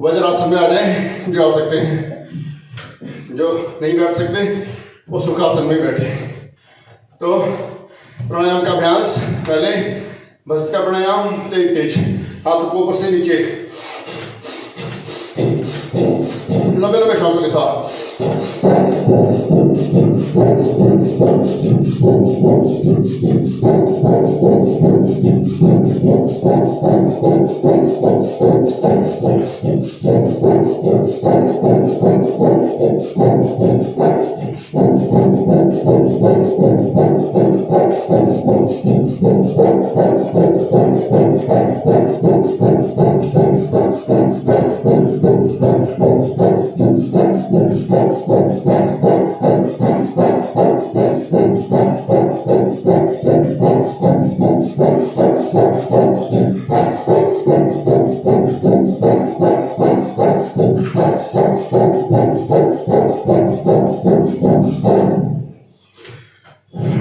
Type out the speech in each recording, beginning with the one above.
वज्रासन में आ जाए जो आ सकते हैं, जो नहीं बैठ सकते वो सुखासन में बैठे। तो प्राणायाम का अभ्यास, पहले भस्त्रिका प्राणायाम, तेज तेज हाथों को ऊपर से नीचे, लंबे लंबे श्वासों के साथ।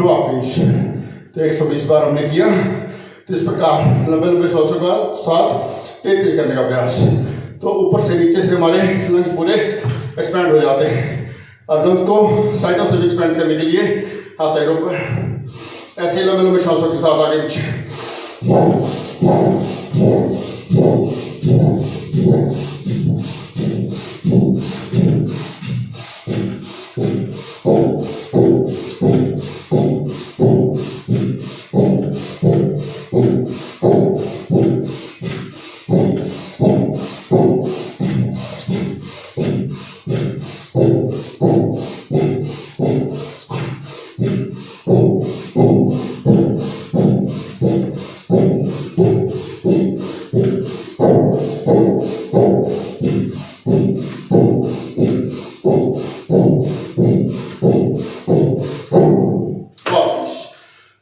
वापिस तो 120 बार हमने किया। तो इस प्रकार लंबे लंबे श्वासों का साथ तेज तेज करने का प्रयास। तो ऊपर से नीचे से हमारे लंग्स पूरे एक्सपैंड हो जाते हैं। और लंग्स को साइडों से भी एक्सपैंड करने के लिए हाथ साइडों पर ऐसे लंबे लंबे श्वासों के साथ आगे पीछे।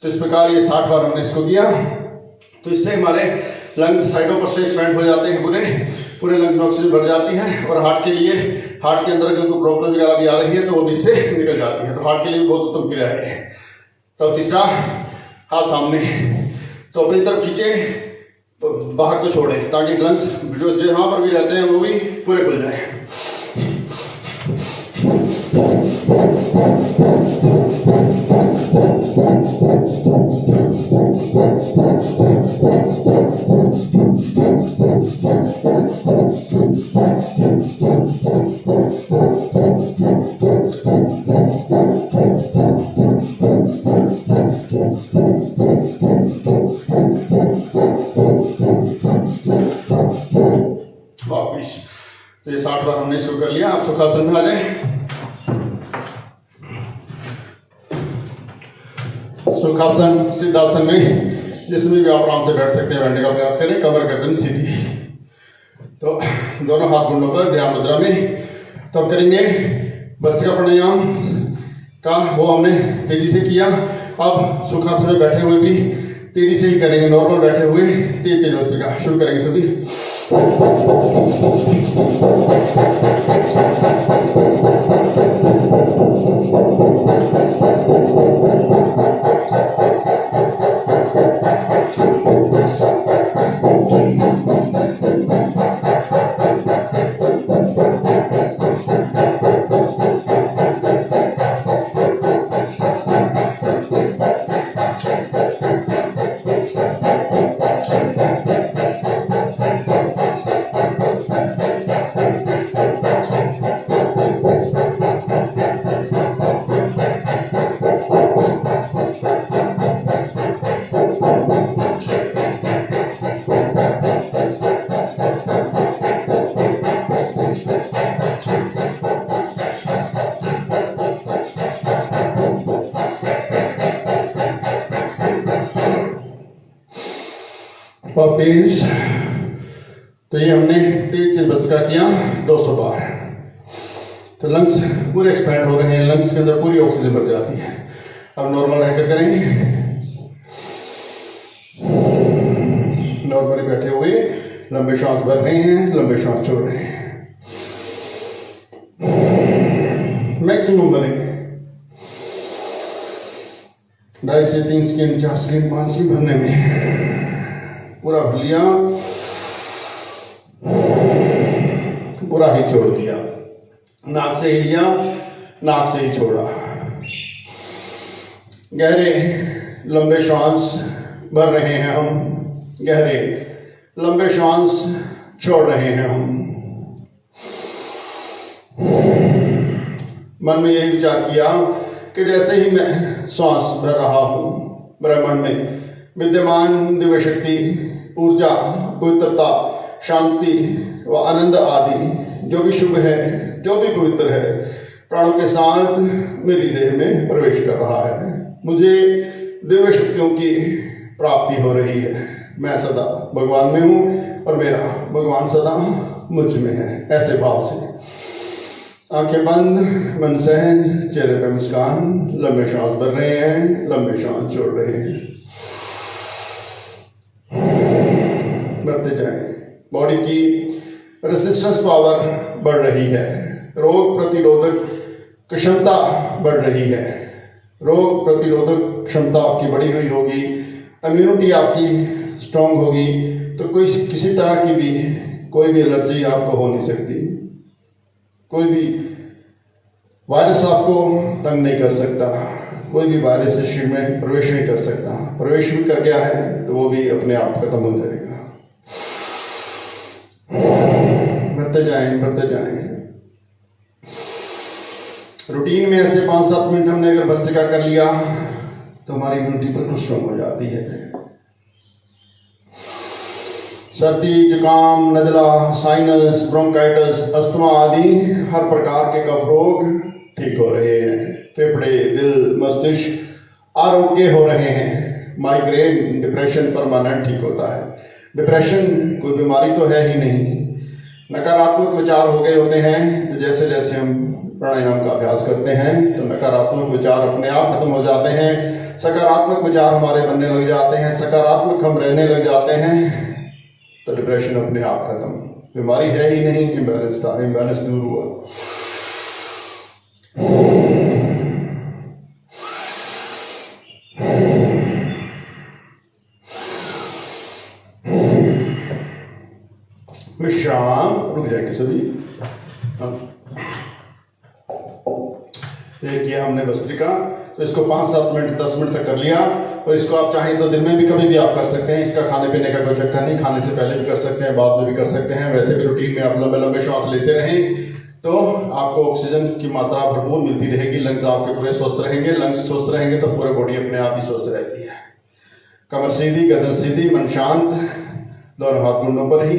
तो इस प्रकार ये 60 बार हमने इसको किया। तो इससे हमारे लंग्स साइडों पर से एक्सपैंड हो जाते हैं, पूरे लंग्स में ऑक्सीजन भर जाती है। और हार्ट के लिए, हार्ट के अंदर अगर कोई प्रॉब्लम वगैरह भी आ रही है तो वो भी इससे निकल जाती है। तो हार्ट के लिए बहुत उत्तम क्रिया है। तो तीसरा, हाथ सामने, तो अपनी तरफ खींचे, बाहर को छोड़े ताकि लंग्स जो जहाँ पर भी रहते हैं वो भी पूरे खुल जाए। वापिस तो ये 60 बार हमने शुरू कर लिया। आप सुखासन में आ जाए। सुखासन सिद्धासन में जिसमें भी आप आराम से बैठ सकते हैं, बैठने का प्रयास करें। कमर गर्दन सीधी। तो दोनों हाथ मुंडों पर ध्यान मुद्रा में। तो अब करेंगे भस्त्रिका प्राणायाम का, वो हमने तेजी से किया। अब सुखासन में बैठे हुए भी तेजी से ही करेंगे, नॉर्मल बैठे हुए तेज तेज भस्त्रिका शुरू करेंगे सभी। वापिस तो ये हमने तेज तेज भस्त्रिका किया 200 बार। तो लंग्स पूरे एक्सपैंड हो रहे हैं, लंग्स के अंदर पूरी ऑक्सीजन भर जाती है। अब नॉर्मल रहकर करेंगे, नॉर्मली बैठे हुए लंबे श्वास भर रहे हैं, लंबे श्वास छोड़ रहे हैं। मैक्सिमम भरेंगे 2.5 से 3 सेकंड, 4 सेकंड, 5 सेकंड भरने में। पूरा भर लिया। पूरा ही छोड़ दिया, नाक से ही लिया, नाक से ही छोड़ा। गहरे लंबे श्वास भर रहे हैं हम, गहरे लंबे श्वास छोड़ रहे हैं हम। मन में यही विचार किया कि जैसे ही मैं श्वास भर रहा हूं, ब्रह्मांड में विद्यमान दिव्य शक्ति, ऊर्जा, पवित्रता, शांति व आनंद आदि जो भी शुभ है, जो भी पवित्र है, प्राणों के साथ मेरी देह में प्रवेश कर रहा है। मुझे दिव्य शक्तियों की प्राप्ति हो रही है। मैं सदा भगवान में हूँ और मेरा भगवान सदा मुझ में है। ऐसे भाव से आंखें बंद, मन सहज, चेहरे पे मुस्कान, लंबे सांस भर रहे हैं, लंबे सांस छोड़ रहे हैं। बढ़ते जाएं। बॉडी की रेसिस्टेंस पावर बढ़ रही है, रोग प्रतिरोधक क्षमता बढ़ रही है। रोग प्रतिरोधक क्षमता आपकी बढ़ी हुई होगी, इम्यूनिटी आपकी स्ट्रांग होगी, तो कोई किसी तरह की भी कोई भी एलर्जी आपको हो नहीं सकती। कोई भी वायरस आपको तंग नहीं कर सकता, कोई भी वायरस इस शरीर में प्रवेश नहीं कर सकता। प्रवेश भी कर गया है तो वो भी अपने आप खत्म हो जाएगा। बढ़ते जाएं, बढ़ते जाएं। रूटीन में ऐसे 5-7 मिनट हमने अगर भस्त्रिका कर लिया तो हमारी इम्यूनिटी बिल्कुल स्ट्रांग हो जाती है। सर्दी, जुकाम, नजला, साइनस, ब्रोंकाइटिस, अस्थमा आदि हर प्रकार के कफ रोग ठीक हो रहे हैं। फेफड़े, दिल, मस्तिष्क आरोग्य हो रहे हैं। माइग्रेन, डिप्रेशन परमानेंट ठीक होता है। डिप्रेशन कोई बीमारी तो है ही नहीं, नकारात्मक विचार हो गए होते हैं। तो जैसे जैसे हम प्राणायाम का अभ्यास करते हैं तो नकारात्मक विचार अपने आप खत्म हो जाते हैं, सकारात्मक विचार हमारे बनने लग जाते हैं, सकारात्मक हम रहने लग जाते हैं, तो डिप्रेशन अपने आप खत्म। बीमारी है ही नहीं, इम्बैलेंस था, इम्बैलेंस दूर हुआ। विश्राम, रुक जाएंगे सभी। ये किया हमने भस्त्रिका, तो इसको 5-7 मिनट 10 मिनट तक कर लिया। और इसको आप चाहें तो दिन में भी कभी भी आप कर सकते हैं। इसका खाने पीने का कोई चक्कर नहीं, खाने से पहले भी कर सकते हैं, बाद में भी कर सकते हैं। वैसे भी रूटीन में आप लंबे लंबे श्वास लेते रहें तो आपको ऑक्सीजन की मात्रा भरपूर मिलती रहेगी। लंग्स आपके पूरे स्वस्थ रहेंगे। लंग्स स्वस्थ रहेंगे तो पूरी बॉडी अपने आप ही स्वस्थ रहती है। कमर सीधी, गर्दन सीधी, मन शांत, दोनों हाथ मुंडों पर ही,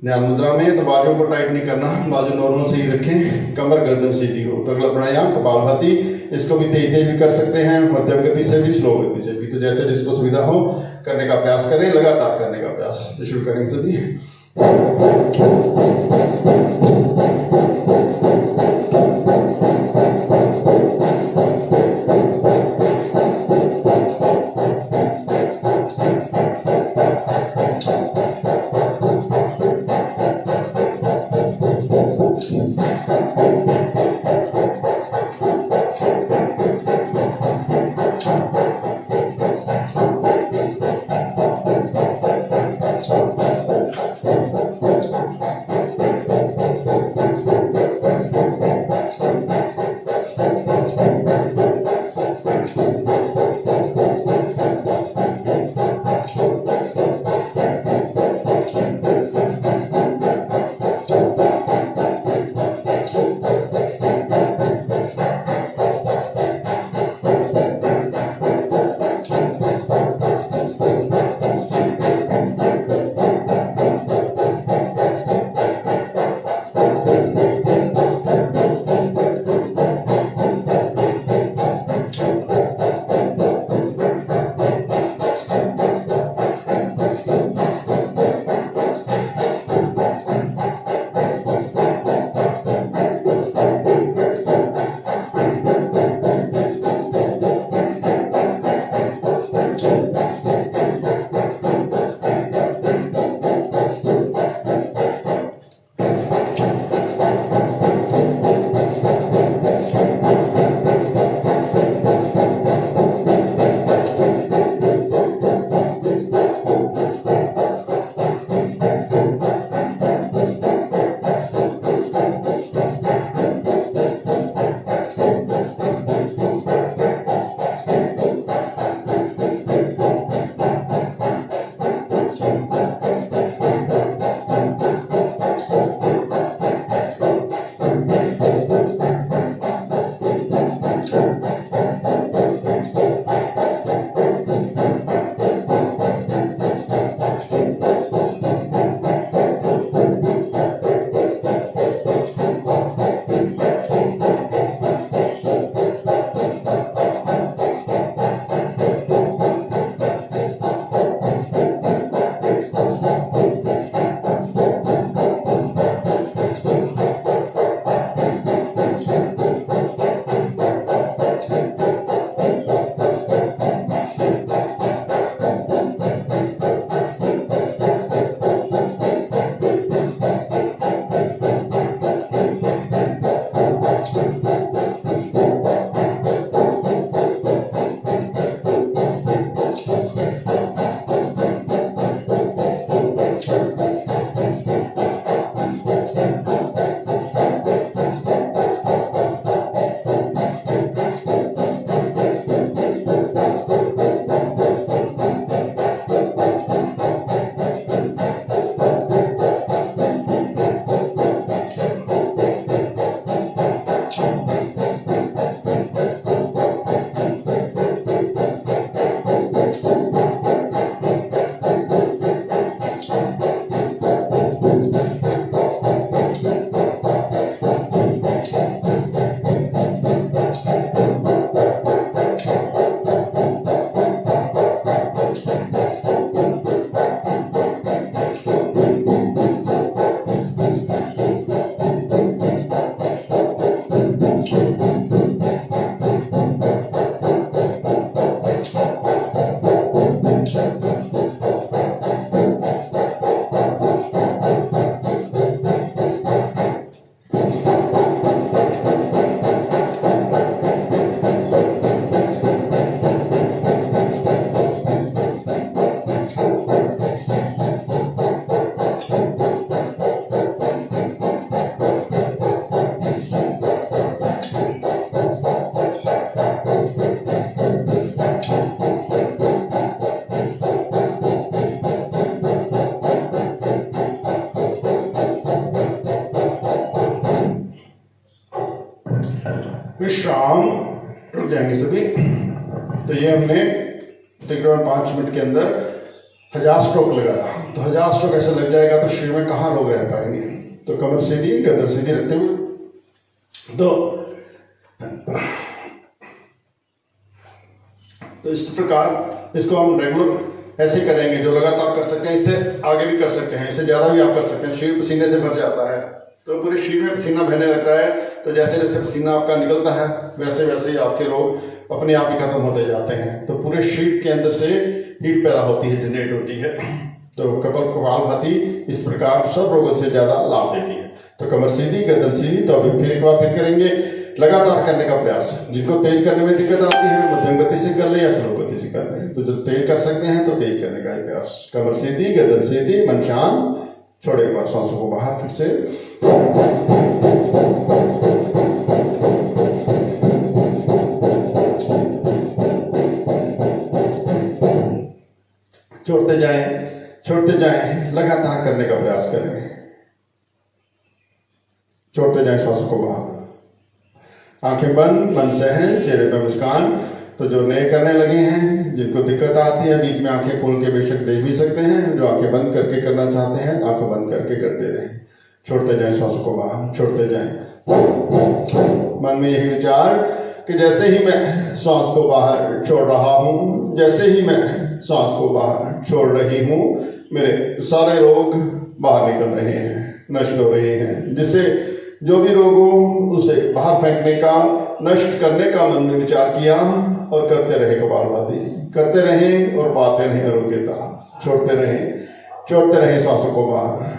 ध्यान मुद्रा में। तो बाजू को टाइट नहीं करना, बाजू नॉर्मल से ही रखें, कमर गर्दन सीधी हो। तो अगला प्राणायाम कपालभाति, इसको भी तेज तेज भी कर सकते हैं, मध्यम गति से भी, स्लो गति से भी। तो जैसे जिसको सुविधा हो करने का प्रयास करें, लगातार करने का प्रयास। तो शुरू करेंगे सभी। विश्राम, रुक जाएंगे सभी। तो ये हमने तकरीबन 5 मिनट के अंदर 1000 स्ट्रोक लगाया। तो 1000 स्ट्रोक ऐसे लग जाएगा तो शरीर में कहाँ रोग रह पाएंगे। तो कमर सीधी, गर्दन सीधी रखते हुए तो इस प्रकार इसको हम रेगुलर ऐसे करेंगे, जो लगातार कर सकते हैं। इससे आगे भी कर सकते हैं, इससे ज़्यादा भी आप कर सकते हैं। शरीर पसीने से भर जाता है तो पूरे शरीर में पसीना बहने लगता है। तो जैसे जैसे पसीना आपका निकलता है वैसे वैसे ही आपके रोग अपने आप ही खत्म होते जाते हैं। तो पूरे शरीर के अंदर से हीट पैदा होती है, जनरेट होती है। तो कपालभाति इस प्रकार सब रोगों से ज़्यादा लाभ देती है। तो कमर सीधी, गर्दन सीधी। तो अभी फिर एक बार फिर करेंगे, लगातार करने का प्रयास। जिनको तेज करने में दिक्कत आती है मध्यम गति से कर ले या स्लो गति से कर ले। तो जो तेज कर सकते हैं तो तेज करने का प्रयास। कमर सीधी, गर्दन सीधी, मन शांत। छोड़े एक बार सांसों को बाहर फिर से। छोड़ते जाएं, लगातार करने का प्रयास करें। छोड़ते जाएं सांसों को बाहर। आंखें बंद, मन सहन, चेहरे पर मुस्कान। तो जो नए करने लगे हैं, जिनको दिक्कत आती है, बीच में आंखें खोल के बेशक देख भी सकते हैं। जो आंखें बंद करके करना चाहते हैं, आंखें बंद करके करते रहें। छोड़ते जाएं सांसों को बाहर, छोड़ते जाएं। मन में यही विचार कि जैसे ही मैं सांस को बाहर छोड़ रहा हूँ, जैसे ही मैं सांस को बाहर छोड़ रही हूँ, मेरे सारे रोग बाहर निकल रहे हैं, नष्ट हो रहे हैं। जिससे जो भी रोग हो उसे बाहर फेंकने का, नष्ट करने का मन में विचार किया और करते रहे कपालभाति। करते रहें और पाते रहें आरोग्यता। छोड़ते रहें सांसों को बाहर।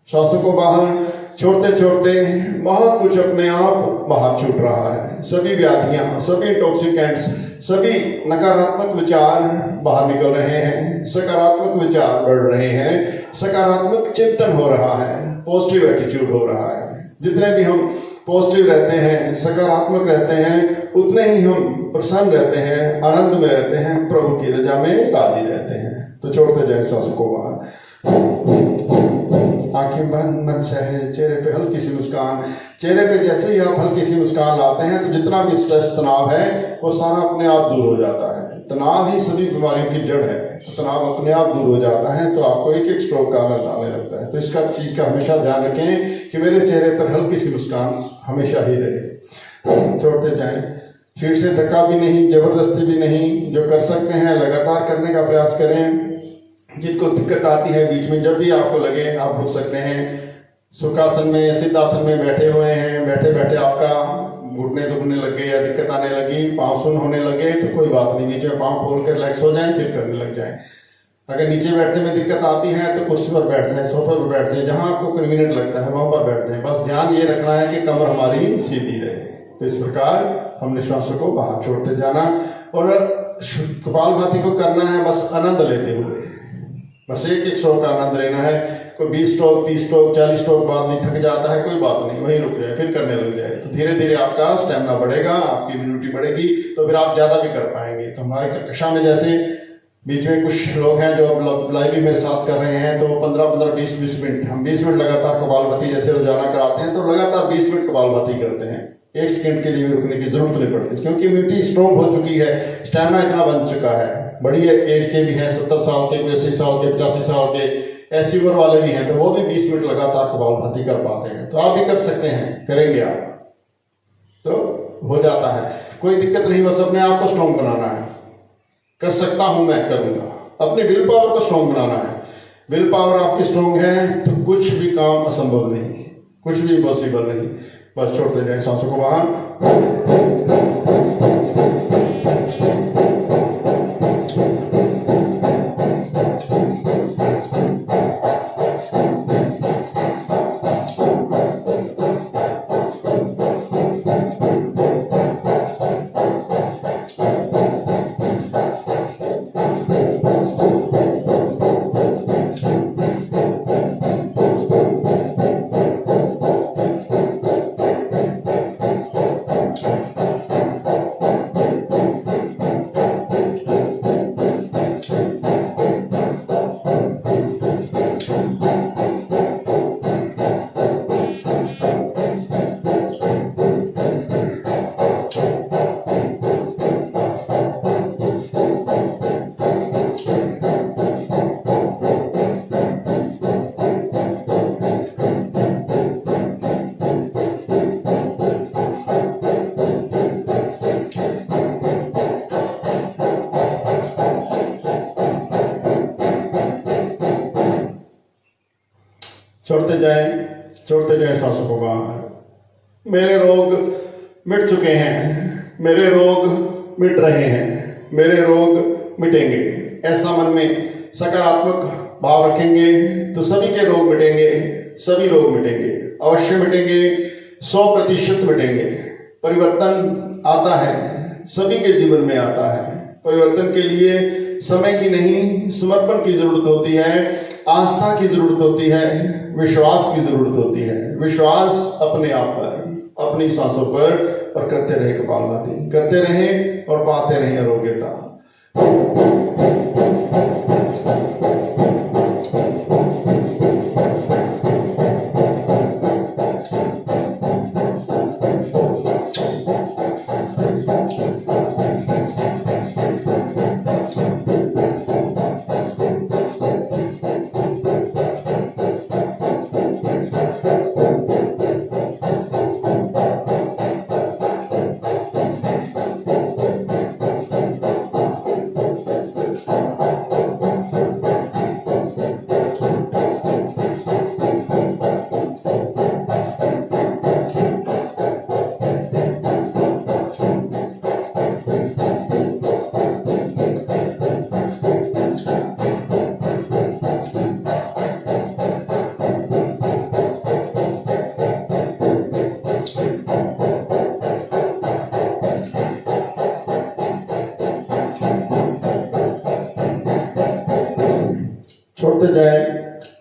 सांसों को बाहर छोड़ते छोड़ते बहुत कुछ अपने आप बाहर छूट रहा है। सभी व्याधियां, सभी इंटॉक्सिकेंट्स, सभी नकारात्मक विचार बाहर निकल रहे हैं। सकारात्मक विचार बढ़ रहे हैं, सकारात्मक चिंतन हो रहा है, पॉजिटिव एटीट्यूड हो रहा है। जितने भी हम पॉजिटिव रहते हैं, सकारात्मक रहते हैं, उतने ही हम प्रसन्न रहते हैं, आनंद में रहते हैं, प्रभु की रजा में राजी रहते हैं। तो छोड़ते जाए सांसों को बाहर। आंखें बंद, मन सहज, चेहरे पे हल्की सी मुस्कान। चेहरे पे जैसे ही आप हल्की सी मुस्कान लाते हैं तो जितना भी स्ट्रेस, तनाव है वो सारा अपने आप दूर हो जाता है। तनाव ही सभी बीमारियों की जड़ है। तो तनाव अपने आप दूर हो जाता है तो आपको एक एक स्ट्रोक का आनंद आने लगता है। तो इसका चीज का हमेशा ध्यान रखें कि मेरे चेहरे पर हल्की सी मुस्कान हमेशा ही रहे। छोड़ते जाएं। शरीर से धक्का भी नहीं, जबरदस्ती भी नहीं। जो कर सकते हैं लगातार करने का प्रयास करें। जिनको दिक्कत आती है बीच में जब भी आपको लगे आप रुक सकते हैं। सुखासन में, सिद्धासन में बैठे हुए हैं, बैठे बैठे आपका घुटने दुखने लगे या दिक्कत आने लगी, पाँव सुन्न होने लगे, तो कोई बात नहीं, बीच में पाँव खोल कर रिलैक्स हो जाएं, फिर करने लग जाएं। अगर नीचे बैठने में दिक्कत आती है तो कुर्सी पर बैठ जाए, सोफे पर बैठ जाए, जहाँ आपको कन्वीनियंट लगता है वहाँ पर बैठ जाए। बस ध्यान ये रखना है कि कमर हमारी सीधी रहे। तो इस प्रकार हमने श्वासों को बाहर छोड़ते जाना और कपालभाति को करना है बस आनंद लेते हुए। बस एक एक स्ट्रोक का आनंद लेना है। कोई 20 स्ट्रोक, 30 स्ट्रोक, 40 स्ट्रोक बाद में थक जाता है, कोई बात नहीं, वहीं रुक जाए, फिर करने लग जाए। तो धीरे धीरे आपका स्टेमिना बढ़ेगा, आपकी इम्यूनिटी बढ़ेगी, तो फिर आप ज़्यादा भी कर पाएंगे। तो हमारे कक्षा में जैसे बीच में कुछ लोग हैं जो अब लाइव भी मेरे साथ कर रहे हैं, तो 15-15, 20-20 मिनट, हम 20 मिनट लगातार कपालभाति जैसे रोजाना कराते हैं, तो लगातार 20 मिनट कपालभाति करते हैं। 1 सेकंड के लिए भी रुकने की जरूरत नहीं पड़ती, क्योंकि इम्यूनिटी स्ट्रॉन्ग हो चुकी है, स्टेमिना इतना बन चुका है। बड़ी एज के भी हैं, 70 साल के, 80 साल के, 85 साल के, ऐसी उम्र वाले भी हैं, तो वो भी 20 मिनट लगातार कपालभाति कर पाते हैं। तो आप भी कर सकते हैं, करेंगे आप तो हो जाता है, कोई दिक्कत नहीं। बस अपने आप को स्ट्रॉन्ग बनाना है। कर सकता हूं, मैं करूंगा। अपने विल पावर को स्ट्रॉन्ग बनाना है। विल पावर आपकी स्ट्रॉन्ग है तो कुछ भी काम असंभव नहीं, कुछ भी इम्पॉसिबल नहीं। बस छोड़ते जाए सांसों को बाहर। छोड़ते जाए सांसों को बाहर। मेरे रोग मिट चुके हैं, मेरे रोग मिट रहे हैं, मेरे रोग मिटेंगे। ऐसा मन में सकारात्मक भाव रखेंगे तो सभी के रोग मिटेंगे, सभी रोग मिटेंगे, अवश्य मिटेंगे, 100% मिटेंगे। परिवर्तन आता है, सभी के जीवन में आता है। परिवर्तन के लिए समय की नहीं, समर्पण की जरूरत होती है, आस्था की जरूरत होती है, विश्वास की जरूरत होती है। विश्वास अपने आप पर, अपनी सांसों पर, और करते रहे कपालभाति, करते रहें और पाते रहें आरोग्यता।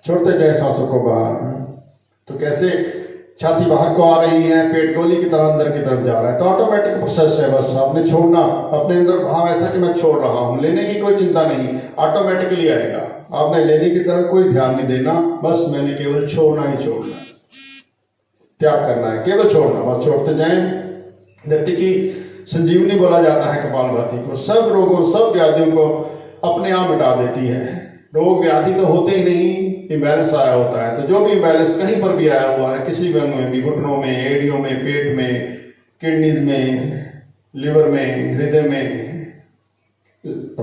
छोड़ते जाए सांसों को बाहर। तो कैसे छाती बाहर को आ रही है, पेट गोली की तरह अंदर की तरफ जा रहा है, तो ऑटोमेटिक प्रोसेस है। बस आपने छोड़ना, अपने अंदर भाव ऐसा कि मैं छोड़ रहा हूं, लेने की कोई चिंता नहीं, ऑटोमेटिकली आएगा। आपने लेने की तरफ कोई ध्यान नहीं देना, बस मैंने केवल छोड़ना ही छोड़ना, त्याग करना है, केवल छोड़ना, बस छोड़ते जाए। व्यक्ति की संजीवनी बोला जाता है कपालभाति को। सब रोगों, सब व्याधियों को अपने आप मिटा देती है। रोग व्याधि तो होते ही नहीं, इम्बैलेंस आया होता है। तो जो भी इम्बैलेंस कहीं पर भी आया हुआ है, किसी भी अंग में भी, घुटनों में, एड़ियों में, पेट में, किडनीज में, लिवर में, हृदय में,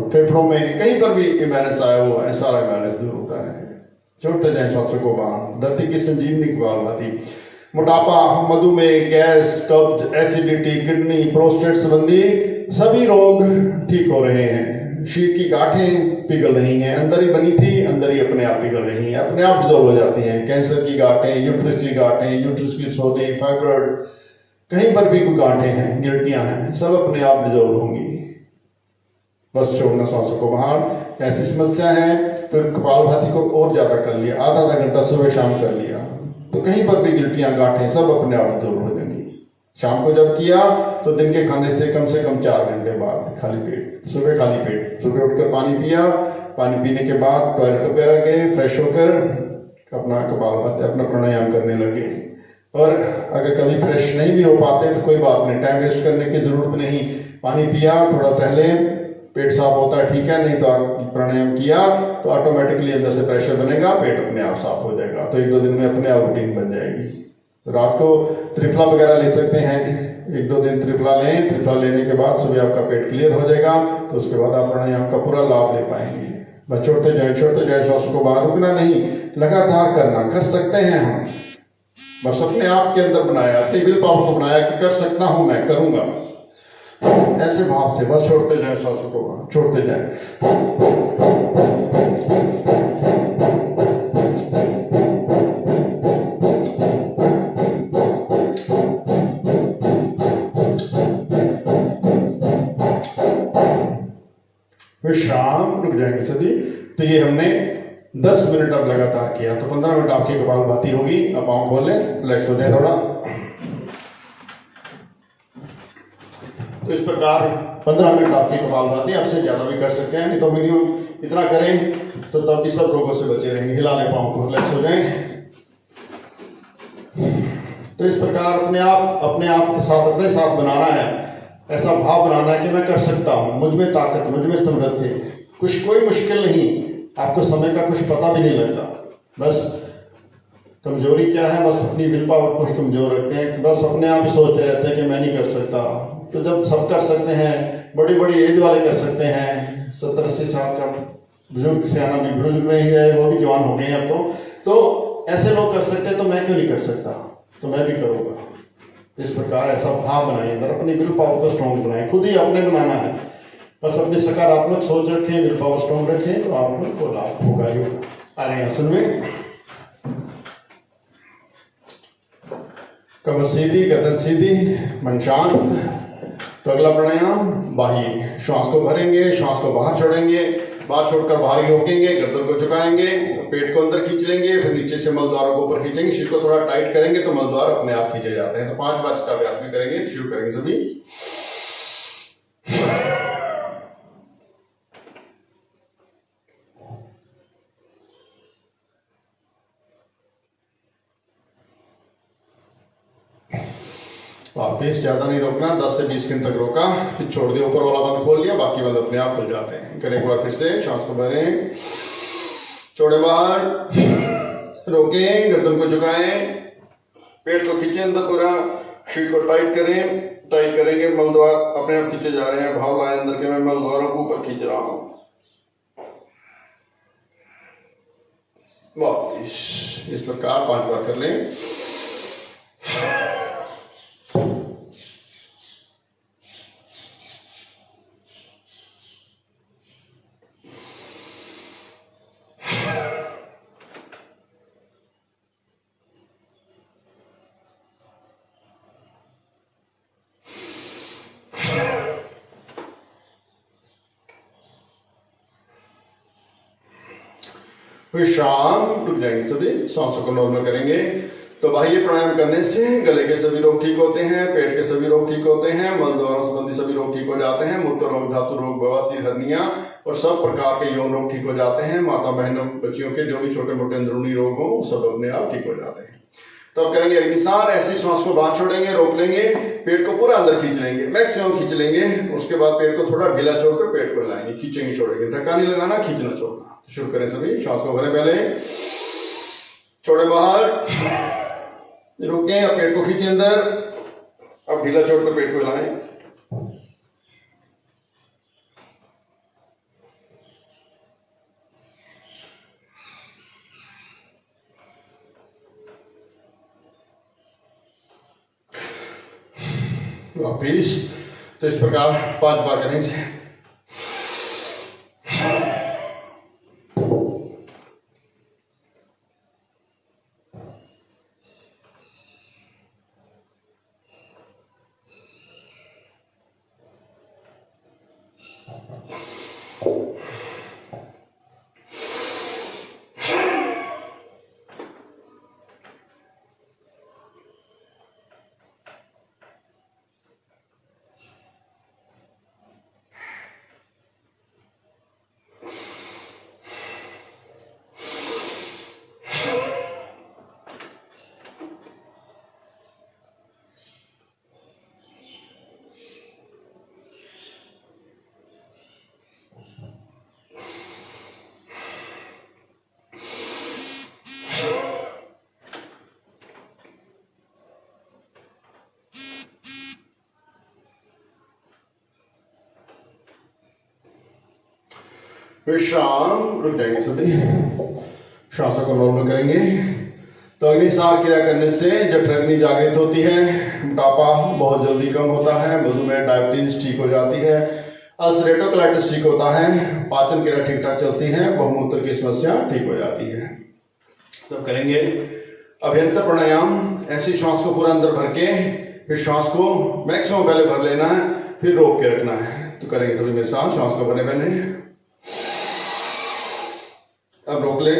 फेफड़ों में, कहीं पर भी इम्बैलेंस आया हुआ है, सारा इम्बैलेंस दूर होता है। छोड़ते जाए सांसों को बाहर। धरती की संजीवनी कपालभाति। मोटापा, मधुमेह, गैस, कब्ज, एसिडिटी, किडनी, प्रोस्टेट संबंधी सभी रोग ठीक हो रहे हैं। शीर की गांठें पिघल रही हैं, अंदर ही बनी थी, अंदर ही अपने आप पिघल रही हैं, अपने आप डिजोल्व हो जाती हैं। कैंसर की गांठें, यूट्रस की गांठें, यूट्रस की छोटी, फाइब्रॉइड, कहीं पर भी कोई गांठें हैं, गिल्टियां हैं, सब अपने आप डिजोल्व होंगी। बस छोड़ना सांसों को बाहर। ऐसी समस्या है तो कपालभाति को और ज्यादा कर लिया, आधा घंटा सुबह शाम कर लिया, तो कहीं पर भी गिल्टियां, गांठें सब अपने आप डिजोल्व हो जाएंगी। शाम को जब किया तो दिन के खाने से कम 4 घंटे बाद खाली पेट, सुबह खाली पेट, सुबह उठकर पानी पिया, पानी पीने के बाद टॉयलेट वगैरह गए, फ्रेश होकर अपना कपालभाति, अपना प्राणायाम करने लगे। और अगर कभी फ्रेश नहीं भी हो पाते तो कोई बात नहीं, टाइम वेस्ट करने की जरूरत नहीं। पानी पिया, थोड़ा टहले, पेट साफ होता है, ठीक है, नहीं तो प्राणायाम किया तो ऑटोमेटिकली अंदर से प्रेशर बनेगा, पेट अपने आप साफ हो जाएगा। तो 1-2 दिन में अपने आप रूटीन बन जाएगी। तो रात को त्रिफला वगैरह ले सकते हैं, 1-2 दिन त्रिफला लें। त्रिफला लेने के बाद सुबह आपका पेट क्लियर हो जाएगा, तो उसके बाद आप प्राणायाम का पूरा लाभ ले पाएंगे। बस छोड़ते जाए श्वास को बाहर, रुकना नहीं, लगातार करना, कर सकते हैं हम। बस अपने आप के अंदर बनाया, अपनी विल पावर को बनाया कि कर सकता हूं, मैं करूंगा, ऐसे भाव से बस छोड़ते जाए श्वास को बाहर, छोड़ते जाए। विश्राम, रुक जाएंगे सभी। तो ये हमने 10 मिनट अब लगातार किया, तो 15 मिनट आपकी कपालभाति होगी। अब आंख खोल लें, रिलैक्स हो जाए थोड़ा। तो इस प्रकार 15 मिनट आपकी कपालभाति, आपसे ज्यादा भी कर सकते हैं, नहीं तो मिनिमम इतना करें तो तब भी सब रोगों से बचे रहेंगे। हिला लें पाँव को, रिलैक्स हो जाए। तो इस प्रकार अपने आप के साथ, अपने साथ बनाना है, ऐसा भाव बनाना है कि मैं कर सकता हूं, मुझ में ताकत, मुझ में समृद्धि, कोई मुश्किल नहीं। आपको समय का कुछ पता भी नहीं लगता। बस कमजोरी क्या है, बस अपनी विल पावर को ही कमजोर रखते हैं कि बस अपने आप सोचते रहते हैं कि मैं नहीं कर सकता। तो जब सब कर सकते हैं, बड़ी बड़ी एज वाले कर सकते हैं, 70-80 साल का बुजुर्ग, सियाना भी बुजुर्ग नहीं है, वो भी जवान हो गए हैं अब तो ऐसे लोग कर सकते हैं तो मैं क्यों नहीं कर सकता, तो मैं भी करूँगा। इस प्रकार ऐसा भाव बनाए, अंदर अपनी विल पावर को स्ट्रॉन्ग बनाए, खुद ही आपने बनाना है। बस अपनी सकारात्मक सोच रखें, विल पावर स्ट्रॉन्ग रखें, तो आपको लाभ होगा ही होगा। आ रहे हैं आसन में, कमर सीधी, गर्दन सीधी, मन शांत। तो अगला प्राणायाम बाह्य, श्वास को भरेंगे, श्वास को बाहर छोड़ेंगे, बाहर छोड़कर बाहर ही रोकेंगे, गर्दन को झुकाएंगे, पेट को अंदर खींच लेंगे, फिर नीचे से मल द्वारों को ऊपर खींचेंगे, शीर को थोड़ा टाइट करेंगे तो मल द्वार अपने आप खींचे जाते हैं। तो 5 बार इसका अभ्यास भी करेंगे। शुरू करेंगे सभी। वापिस ज्यादा नहीं रोकना, 10 से 20 सेकंड तक रोका, फिर छोड़ दिया, ऊपर वाला बंद खोल लिया, बाकी बंद अपने आप खुल जाते हैं। करें एक बार फिर से, श्वास को भरें, छोड़े बाहर, रोकें, गर्दन को झुकाएं, पेट को खींचें अंदर पूरा, शीट को टाइट करें, टाइट करेंगे, मल द्वार अपने आप खींचे जा रहे हैं। भाव लाए अंदर के, मैं मल द्वारों को ऊपर खींच रहा हूं। वापिस इस प्रकार 5 बार कर लें। विश्राम, रुक जाएंगे सभी, सांसों को नॉर्मल करेंगे। तो बाह्य प्राणायाम करने से गले के सभी रोग ठीक होते हैं, पेट के सभी रोग ठीक होते हैं, मल द्वारों संबंधी सभी रोग ठीक हो जाते हैं, मूत्र रोग, धातु रोग, बवासीर, हर्निया और सब प्रकार के यौन रोग ठीक हो जाते हैं। माता बहनों बच्चियों के जो भी छोटे मोटे अंदरूनी रोग हो सब अपने आप ठीक हो जाते हैं। तो अब करेंगे अग्निसार, ऐसे श्वास को बाहर छोड़ेंगे, रोक लेंगे, पेट को पूरा अंदर खींच लेंगे, मैक्सिमम खींच लेंगे। उसके बाद पेट को थोड़ा ढीला छोड़कर पेट को हिलाएंगे, खींचेंगे छोड़ेंगे, धक्का नहीं लगाना, खींचना छोड़ना। शुरू करें सभी, श्वास को भरें, पहले छोड़े बाहर, रोकें, अब पेट को खींचे अंदर, अब ढीला छोड़कर पेट को हिलाएं। वापिस, तो इस प्रकार 5 बार करें इसे। विश्राम, रुक जाएंगे सभी, श्वासों को नॉर्मल करेंगे। तो अग्निसार क्रिया करने से जठराग्नि जागृत होती है, मोटापा बहुत जल्दी कम होता है, मधुमेह डायबिटीज ठीक हो जाती है, अल्सरेटिव कोलाइटिस ठीक होता है, पाचन क्रिया ठीक ठाक चलती है, बहुमूत्र की समस्या ठीक हो जाती है। तो करेंगे अभ्यंतर प्राणायाम, ऐसी श्वास को पूरा अंदर भर के, फिर श्वास को मैक्सिमम पहले भर लेना है, फिर रोक के रखना है। तो करेंगे सभी मेरे साथ, श्वास को भरने पहले, अब रोक ले,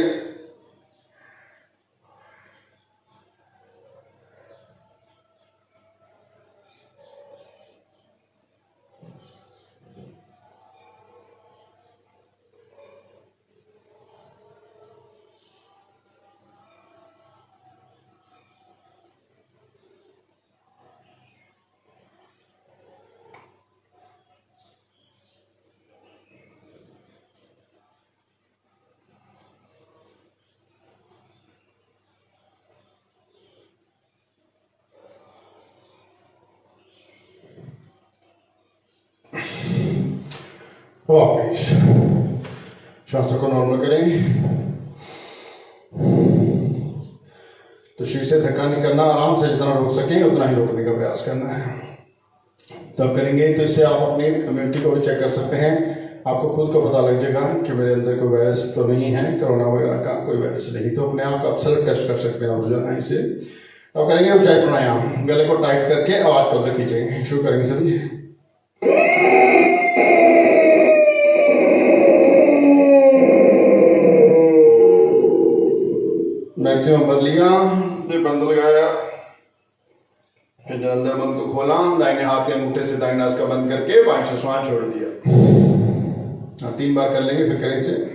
वापिस श्वासों को नॉर्मल करें। तो शीर्ष से धक्का नहीं करना, आराम से जितना रोक सकें उतना ही रोकने का प्रयास करना है। तब करेंगे तो इससे आप अपनी इम्यूनिटी को भी चेक कर सकते हैं। आपको खुद को पता लग जाएगा कि मेरे अंदर कोई वायरस तो नहीं है, कोरोना वगैरह का कोई वायरस नहीं, तो अपने आप को आप सेल्फ टेस्ट कर सकते हैं रोजाना इसे। अब करेंगे ऊंचाई प्राणायाम, गले को टाइट करके आवाज को अंदर खींचेंगे। शुरू करेंगे सभी। मैक्सिमम भर लिया, फिर बंद लगाया, फिर अंदर बंद को खोला, दाहिने हाथ के अंगूठे से दाहिने नाक का बंद करके बाएं से श्वास छोड़ दिया। 3 बार कर लेंगे, फिर करें इसे।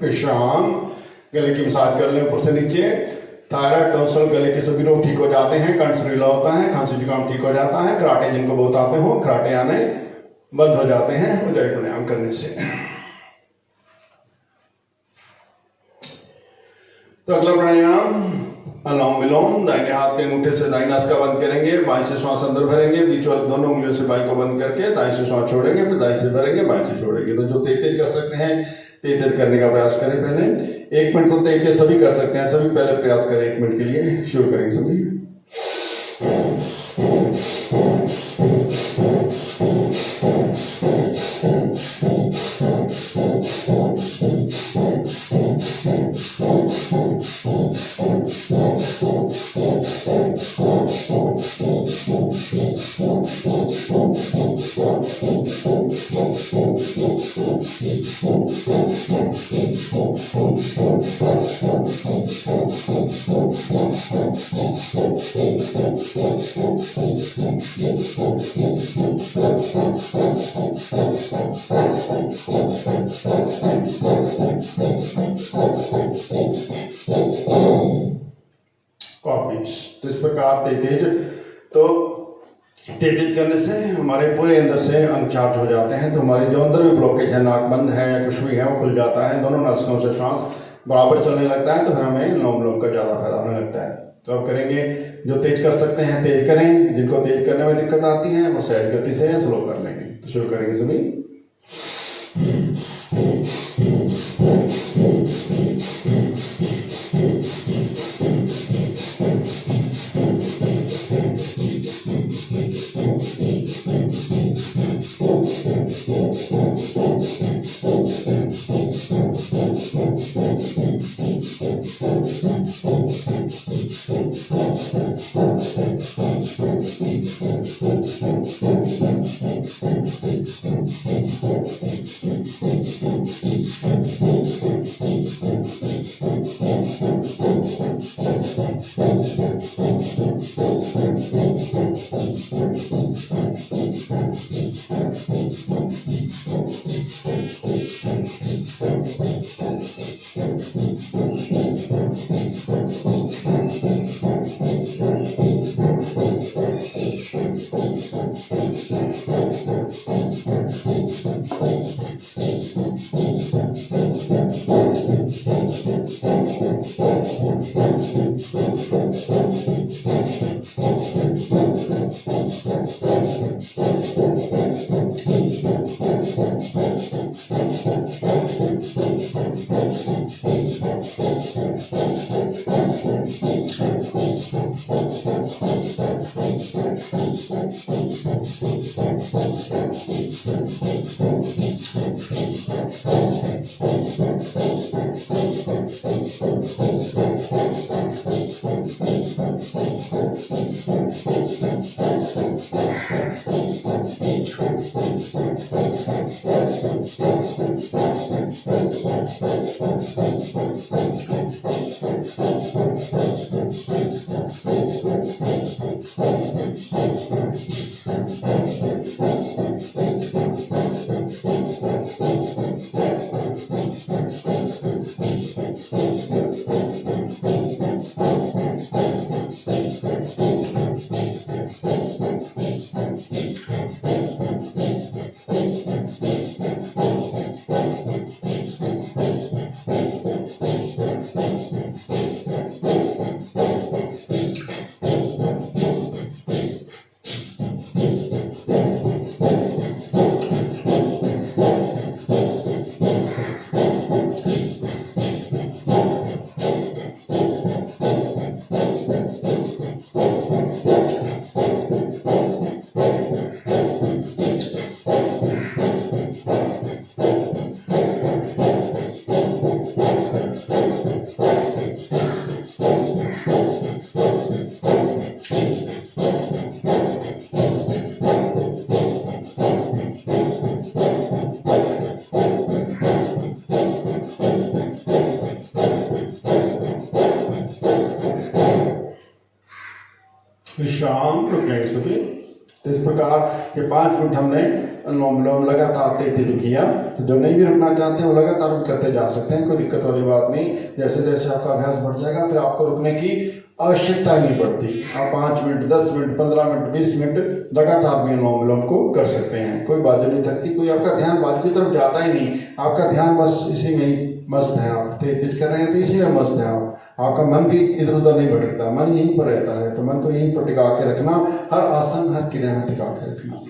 विश्राम, गले की मसाज कर लें ऊपर से नीचे। थायराइड, टॉन्सिल, गले के सभी रोग ठीक हो जाते हैं। कंठ सुरीला होता है, खांसी जुकाम ठीक हो जाता है। खराटे जिनको बहुत आते हो, खराटे आने बंद हो जाते हैं ऊंचाई प्राणायाम करने से। तो अगला प्राणायाम अनुलोम विलोम, दाहिने हाथ के अंगूठे से दाहिने नासिका बंद करेंगे, बाएं से श्वास अंदर भरेंगे, बीच वाली दोनों उंगलियों से बाएं को बंद करके दाएं से श्वास छोड़ेंगे, फिर दाएं से भरेंगे, बाएं से छोड़ेंगे। तो जो तेज कर सकते हैं तेज करने का प्रयास करें। पहले 1 मिनट तो तेज सभी कर सकते हैं, सभी पहले प्रयास करें 1 मिनट के लिए। शुरू करेंगे सभी। तो इस प्रकार तेज करने से हमारे पूरे अंदर से अंग चार्ज हो जाते हैं। तो हमारे जो अंदर भी ब्लॉकेज है, नाक बंद है, कुछ भी है, वो खुल जाता है। दोनों नासिकों से श्वास बराबर चलने लगता है, तो फिर हमें अनुलोम विलोम का ज्यादा फायदा होने लगता है। तो अब करेंगे, जो तेज कर सकते हैं तेज करें, जिनको तेज करने में दिक्कत आती है वो सहज गति से स्लो कर लेंगे। तो शुरू करेंगे सभी। कि 5 मिनट हमने अनुलोम विलोम लगातार 33 किया। तो जो नहीं भी रुकना चाहते हैं वो लगातार भी करते जा सकते हैं, कोई दिक्कत वाली बात नहीं। जैसे जैसे आपका अभ्यास बढ़ जाएगा फिर आपको रुकने की आवश्यकता नहीं पड़ती। आप 5 मिनट, 10 मिनट, 15 मिनट, 20 मिनट लगातार भी अनुलोम विलोम को कर सकते हैं। कोई बाजू नहीं थकती, कोई आपका ध्यान बाजू की तरफ जाता ही नहीं, आपका ध्यान बस इसी में ही मस्त है। आप तेज कर रहे हैं तो इसी में मस्त है आप, आपका मन भी इधर उधर नहीं भटकता, मन यहीं पर रहता है। तो मन को यहीं पर टिका के रखना, हर आसन हर क्रिया में टिका के रखना।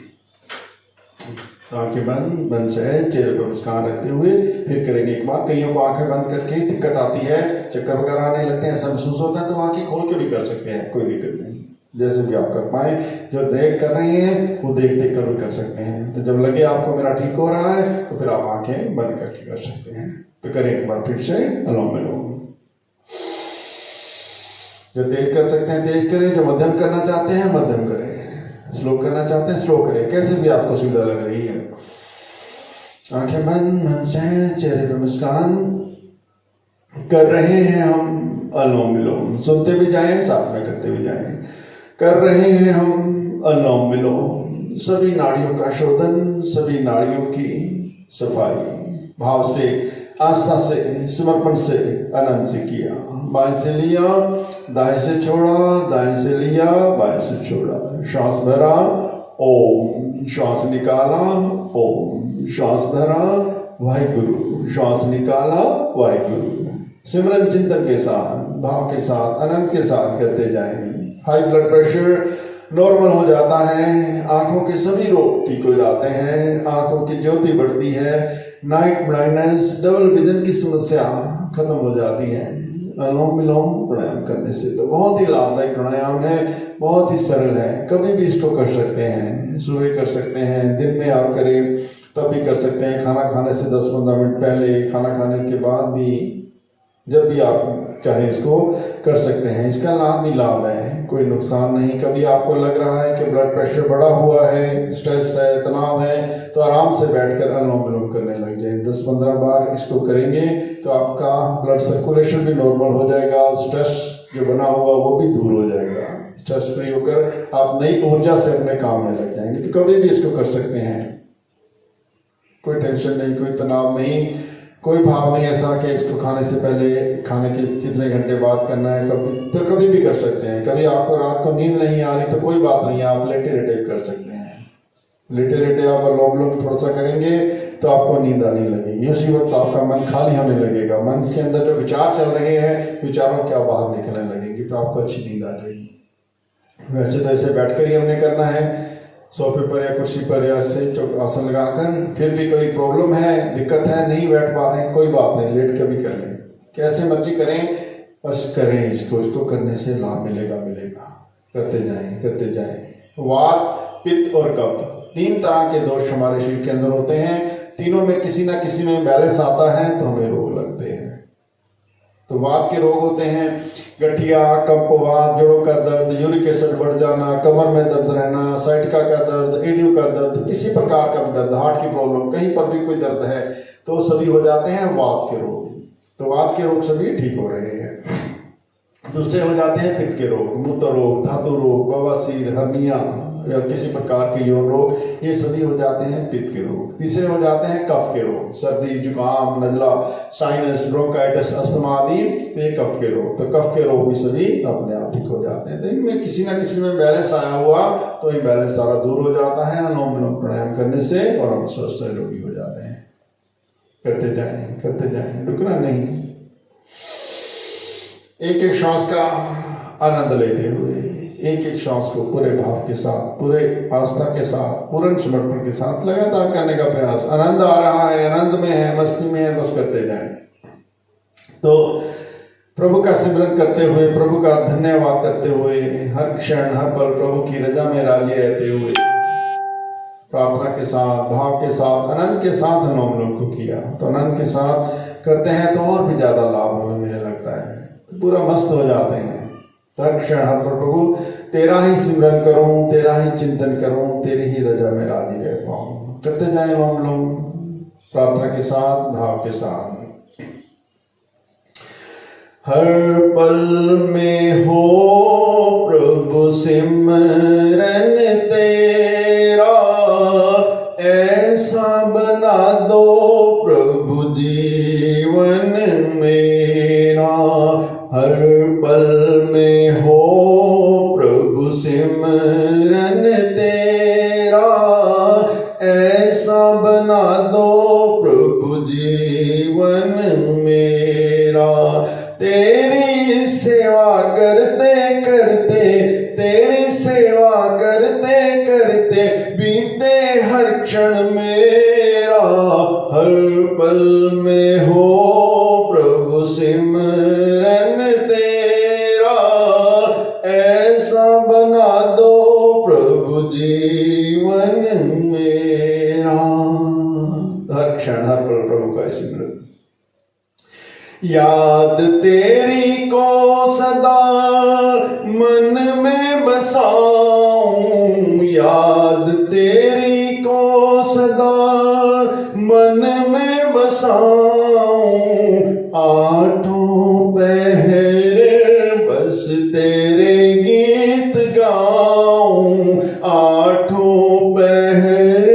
आंखें बंद से चेहरे पर मुस्कान रखते हुए फिर करेंगे एक बार। कईयों को आंखें बंद करके दिक्कत आती है, चक्कर वगैरह आने लगते हैं, ऐसा महसूस होता है, तो आंखें खोल के भी कर सकते हैं, कोई दिक्कत नहीं। जैसे भी आप कर पाए, जो देख कर रहे हैं वो देख देख कर भी कर सकते हैं। तो जब लगे आपको मेरा ठीक हो रहा है तो फिर आप आंखें बंद करके कर सकते हैं। तो करें एक बार फिर से अनुलोम विलोम। जो तेज कर सकते हैं तेज करें, जो मध्यम करना चाहते हैं मध्यम करें, स्लो करना चाहते हैं स्लो करें, कैसे भी आपको सुविधा लग रही है। आंखें बंद, चेहरे पे मुस्कान, कर रहे हैं हम अनुलोम विलोम। सुनते भी जाएं, साथ में करते भी जाएं। कर रहे हैं हम अनुलोम विलोम। सभी नाड़ियों का शोधन, सभी नाड़ियों की सफाई, भाव से, आस्था से, समर्पण से, आनंद से किया। बाएं से लिया, दाएं से छोड़ा, दाएं से लिया, बाएं से छोड़ा। श्वास भरा, ओम। श्वास निकाला, ओम। श्वास भरा, वाहिगुरु। श्वास निकाला, वाहिगुरु। सिमरन चिंतन के साथ, भाव के साथ, आनंद के साथ करते जाएं। हाई ब्लड प्रेशर नॉर्मल हो जाता है, आंखों के सभी रोग ठीक हो जाते हैं, आंखों की ज्योति बढ़ती है, नाइट ब्लाइंडनेस, डबल विजन की समस्या खत्म हो जाती है अनुलोम विलोम प्राणायाम करने से। तो बहुत ही लाभदायक प्राणायाम है, बहुत ही सरल है, कभी भी इसको कर सकते हैं। सुबह कर सकते हैं, दिन में आप करें तब भी कर सकते हैं, खाना खाने से 10-15 मिनट पहले, खाना खाने के बाद भी, जब भी आप चाहे इसको कर सकते हैं। इसका लाभ ही लाभ है, कोई नुकसान नहीं। कभी आपको लग रहा है कि ब्लड प्रेशर बढ़ा हुआ है, स्ट्रेस है, तनाव है, तो आराम से बैठकर अनुलोम विलोम करने लग जाए। 10-15 बार इसको करेंगे तो आपका ब्लड सर्कुलेशन भी नॉर्मल हो जाएगा, स्ट्रेस जो बना हुआ वो भी दूर हो जाएगा। स्ट्रेस फ्री होकर आप नई ऊर्जा से अपने काम में लग जाएंगे। तो कभी भी इसको कर सकते हैं, कोई टेंशन नहीं, कोई तनाव नहीं, कोई भाव नहीं ऐसा कि इसको खाने से पहले, खाने के कितने घंटे बाद करना है, कभी भी कर सकते हैं। कभी आपको रात को नींद नहीं आ रही तो कोई बात नहीं, आप लेटे लेटे कर सकते हैं। लेटे लेटे आप अनुलोम विलोम थोड़ा सा करेंगे तो आपको नींद आने लगेगी। उसी वक्त आपका मन खाली होने लगेगा, मन के अंदर जो विचार चल रहे हैं विचारों के बाहर निकलने लगेंगे, तो आपको अच्छी नींद आ जाएगी। वैसे तो ऐसे बैठकर ही हमने करना है, सोफे पर या कुर्सी पर या ऐसे आसन लगाकर। फिर भी कोई प्रॉब्लम है, दिक्कत है, नहीं बैठ पा रहे हैं, कोई बात नहीं, लेट कर भी कर लें, कैसे मर्जी करें, बस करें इसको करने से लाभ मिलेगा। करते जाएं। वात, पित्त और कफ, 3 तरह के दोष हमारे शरीर के अंदर होते हैं। तीनों में किसी ना किसी में बैलेंस आता है तो हमें रोग लगते हैं। तो वात के रोग होते हैं गठिया, कंपवात, जोड़ों का दर्द, यूरिक एसिड बढ़ जाना, कमर में दर्द रहना, साइटिका का दर्द, एडियो का दर्द, किसी प्रकार का दर्द, हार्ट की प्रॉब्लम, कहीं पर भी कोई दर्द है तो सभी हो जाते हैं वात के रोग। तो वात के रोग सभी ठीक हो रहे हैं। दूसरे हो जाते हैं पित्त के रोग, मूत्र रोग, धातु रोग, बवासीर, हर्निया या किसी प्रकार के यौन रोग, ये सभी हो जाते हैं पित्त के रोग। तीसरे हो जाते हैं कफ के रोग, सर्दी, जुकाम, नजला, साइनस, ब्रोंकाइटिस, अस्थमा आदि, तो ये कफ के रोग। तो कफ के रोग भी सभी अपने आप ठीक हो जाते हैं। तो इनमें किसी ना किसी में बैलेंस आया हुआ तो ये बैलेंस सारा दूर हो जाता है अनुलोम विलोम प्राणायाम करने से, और हम स्वस्थ निरोगी हो जाते हैं। करते जाएं, रुकना नहीं। एक एक श्वास का आनंद लेते हुए, एक एक श्वास को पूरे भाव के साथ, पूरे आस्था के साथ, पूर्ण समर्पण के साथ लगातार करने का प्रयास। आनंद आ रहा है, आनंद में है, मस्ती में है, बस करते जाएं। तो प्रभु का सिमरन करते हुए, प्रभु का धन्यवाद करते हुए, हर क्षण हर पल प्रभु की रजा में राजी रहते हुए, प्रार्थना के साथ, भाव के साथ, आनंद के साथ अनुलोम विलोम को किया। तो आनंद के साथ करते हैं तो और भी ज्यादा लाभ हमें मिलने लगता है, तो पूरा मस्त हो जाते हैं। हर क्षण हर पल प्रभु तेरा ही सिमरन करूं, तेरा ही चिंतन करूं, तेरी ही रजा में राजी रह पाऊं। करते जाए अनुलोम विलोम प्रार्थना के साथ, भाव के साथ। हर पल में हो प्रभु सिमरन तेरा, ऐसा बना दो प्रभु जीवन मेरा, हर पल में हो प्रभु सिमरन तेरा। ऐसा बना दो प्रभु जीवन मेरा, तेरी सेवा करते करते, तेरी सेवा करते करते बीते हर क्षण मेरा, हर पल में हो प्रभु सिमरन तेरा। ऐसा बना दो प्रभु जीवन मेरा, हर क्षण हर पल प्रभु का सिमरन। याद तेरी को सदा मन में बसाऊं, याद तेरी को सदा मन में बसाऊं। आठों पहर बस तेरे गीत गाऊं, आठों पहर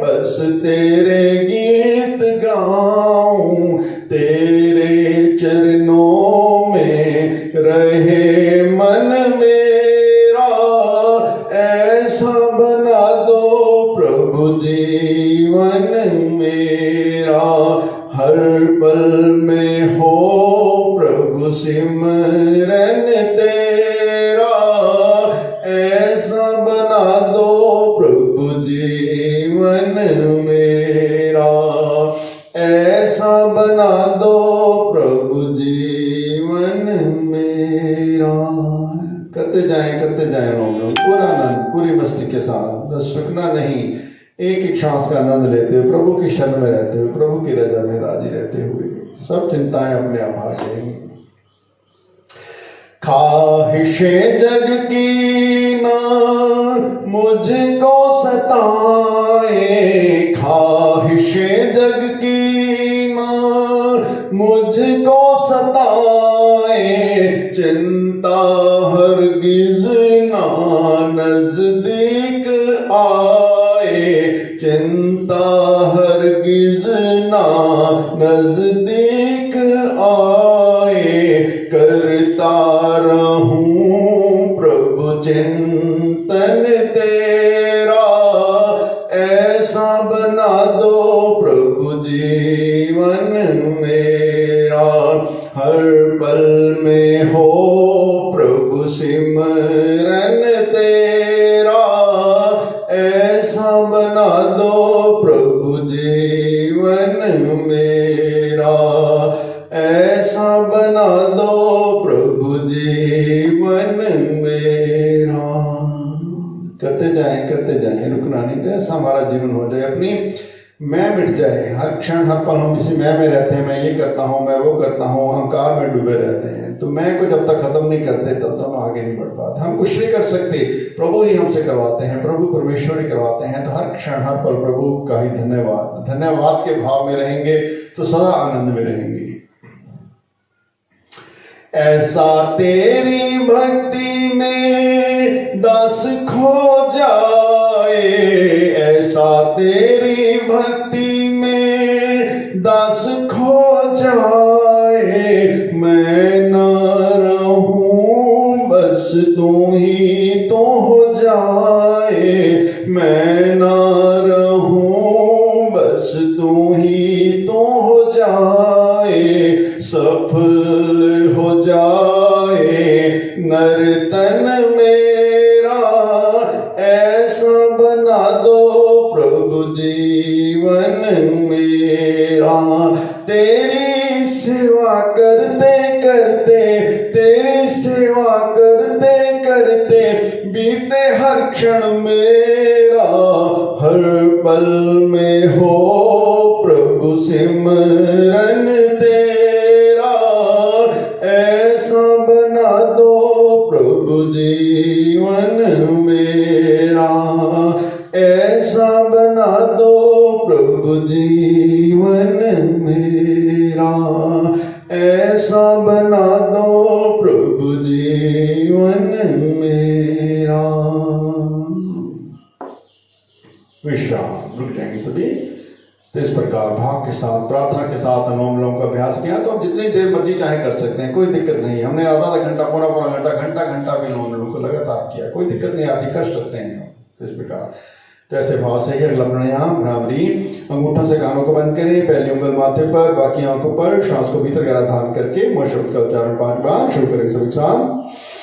बस तेरे गीत गाऊं। तेरे चरणों में रहे मन मेरा, ऐसा बना दो प्रभु जीवन मेरा, हर पल में हो प्रभु सिमरन तेरा। ऐसा बना दो प्रभु जीवन मेरा, ऐसा बना दो प्रभु जीवन मेरा। करते जाएं लोग पूरा आनंद, पूरी मस्ती के साथ, बस रुकना नहीं, एक एक श्वास का आनंद लेते हुए, प्रभु की शरण में रहते हुए, प्रभु की रजा में राजी रहते हुए सब चिंताएं अपने आप भाग जाएंगी। ख्वाहिशें जग की ना मुझको सताए, ख्वाहिशें जग की ना मुझको सताए। चिंता हरगिज ना नजदीक आए, चिंता हरगिज ना नजदीक आए। करता रहूं प्रभु चिंतन तेरा, ऐसा बना दो प्रभु जीवन मेरा, हर पल में हो प्रभु सिमरन तेरा। ऐसा बना दो प्रभु जीवन मेरा, ऐसा बना दो प्रभु जीवन मेरा। करते जाएं, रुकना नहीं, तो ऐसा हमारा जीवन हो जाए, अपनी मैं मिट जाए। हर क्षण हर पल हम इसी मैं में रहते हैं, मैं ये करता हूँ, मैं वो करता हूँ, अहंकार में डूबे रहते हैं। तो मैं को जब तक खत्म नहीं करते तब तक हम आगे नहीं बढ़ पाते। हम कुछ नहीं कर सकते, प्रभु ही हमसे करवाते हैं, प्रभु परमेश्वर ही करवाते हैं। तो हर क्षण हर पल प्रभु का ही धन्यवाद, धन्यवाद के भाव में रहेंगे तो सदा आनंद में रहेंगे। ऐसा तेरी भक्ति में दास खो जाए, ऐसा तेरी भक्ति में दास खो जाए। मैं न रहूं बस तू ही तो हो जाए, मैं न रहूं बस तू ही तो हो जाए। सफल हो जाए नर्तन मेरा, ऐसा बना दो प्रभु जीवन मेरा। तेरी सेवा करते करते, तेरी सेवा करते करते बीते हर क्षण मेरा, हर पल में हो प्रभु सिमरन तेरा। ऐसा बना दो प्रभु जीवन मेरा, ऐसा बना दो प्रभु जीवन मेरा, ऐसा बना दो प्रभु जीवन मेरा। विश्राम, रुक जाएंगे। सभी। तो इस प्रकार भाव के साथ, प्रार्थना के साथ अनुलोम विलोम का अभ्यास किया तो आप जितनी देर मर्जी चाहे कर सकते हैं, कोई दिक्कत नहीं। हमने आधा घंटा, पौना घंटा भी अनुलोम विलोम को लगातार किया, कोई दिक्कत नहीं आती, कर सकते हैं इस प्रकार। तो ऐसे भाव से ही अगला प्राणायाम भ्रामरी। अंगूठों से कानों को बंद करें, पहली उंगल माथे पर, बाकी आंखों पर, सांस को भीतर गहरा धारण करके म शब्द का उच्चारण 5 बार शुरू करें सभी साथ।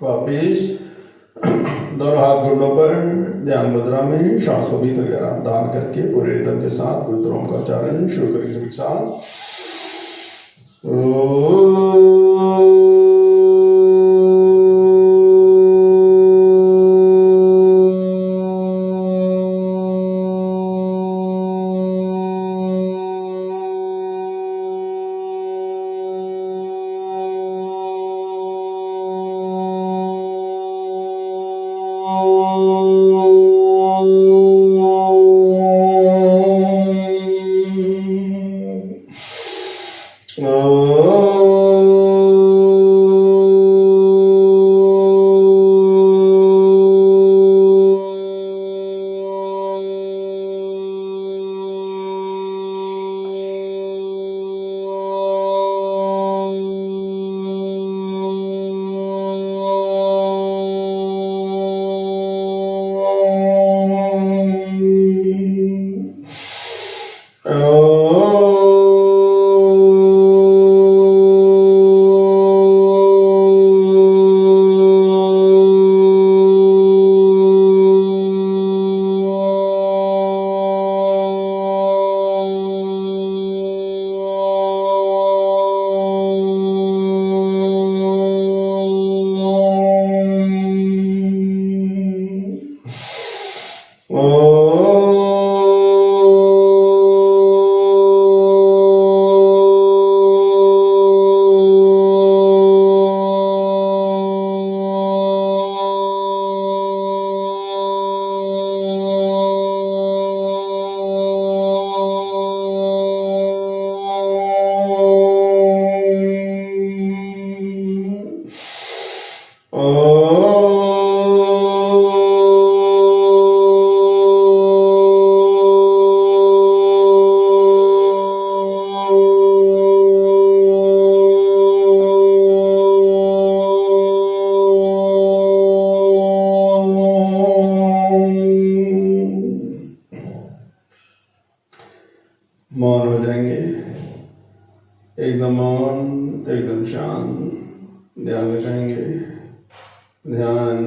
वापिस दोनों हाथ घुटनों पर ध्यान मुद्रा में सांस को भीतर गहरा धारण करके पूरे रिदम के साथ मंत्रों का उच्चारण शुरू करेंगे सभी साथ। मौन हो जाएंगे, एकदम मौन, एकदम शांत। ध्यान लगाएंगे, ध्यान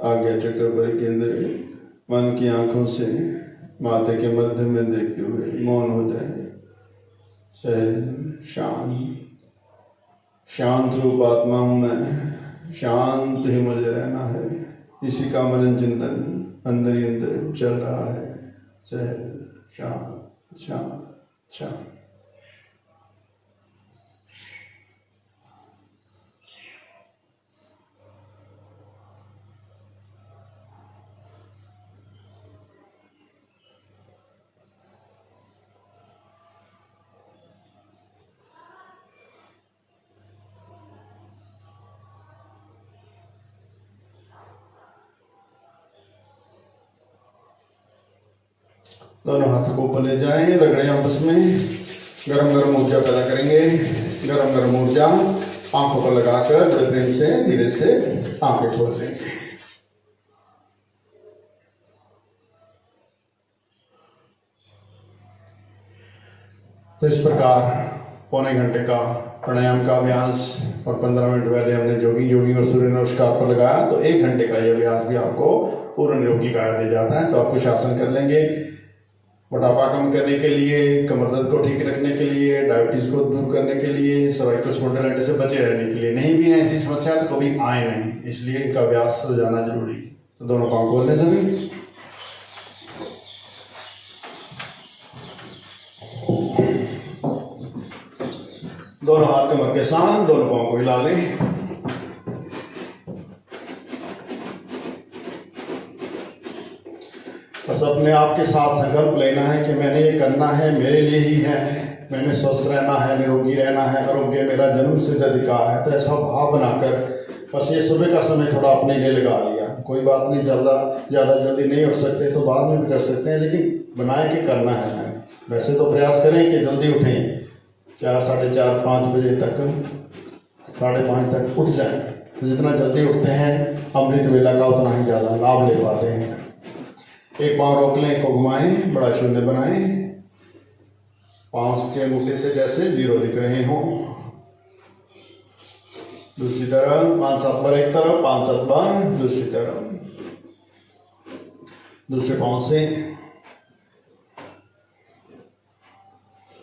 आज्ञा चक्र पर केंद्रित, मन की आंखों से माथे के मध्य में देखते हुए मौन हो जाए। सहज शांत, शांत रूप आत्मा हूँ मैं, शांत ही मुझे रहना है। इसी का मनन चिंतन अंदर ही अंदर चल रहा है। चल शांत शांत शांत। दोनों हाथों को ऊपर ले जाएं, रगड़े आपस में, गरम गरम ऊर्जा पैदा करेंगे। गरम गरम ऊर्जा आंखों पर लगाकर बड़े प्रेम से धीरे से आंखें खोल देंगे। तो इस प्रकार पौने घंटे का प्राणायाम का अभ्यास और 15 मिनट पहले हमने जोगी और सूर्य नमस्कार पर लगाया, तो 1 घंटे का यह अभ्यास भी आपको पूर्ण निरोगी कहा दिया जाता है। तो आप कुछ आसन कर लेंगे मोटापा कम करने के लिए, कमर दर्द को ठीक रखने के लिए, डायबिटीज को दूर करने के लिए, सर्वाइकल स्पॉन्डिलाइटिस से बचे रहने के लिए। नहीं भी है ऐसी समस्या तो कभी आए नहीं, इसलिए इनका अभ्यास रोजाना जरूरी है। तो दोनों पाँव खोल लें सभी। दोनों हाथ कमर के साथ दोनों पाँव को हिला लें। बस अपने आप के साथ संकल्प लेना है कि मैंने ये करना है, मेरे लिए ही है, मैंने स्वस्थ रहना है, निरोगी रहना है, आरोग्य मेरा जन्म सिद्ध अधिकार है। तो ऐसा भाव बनाकर बस ये सुबह का समय थोड़ा अपने लिए लगा लिया। कोई बात नहीं, ज़्यादा जल्दी नहीं उठ सकते तो बाद में भी कर सकते हैं, लेकिन बनाए के करना है। वैसे तो प्रयास करें कि जल्दी उठें, 4, साढ़े 4, 5 बजे तक, 5:30 तक उठ जाएं। तो जितना जल्दी उठते हैं अमृत वेला का उतना ही ज़्यादा लाभ ले पाते हैं। एक पाँव रोक लें, एक को घुमाएं, बड़ा शून्य बनाएं, पाँव के अंगूठे से जैसे 0 लिख रहे हों। दूसरी तरफ 5-7 बार एक तरफ, 5-7 बार दूसरी तरफ। दूसरे पाँव से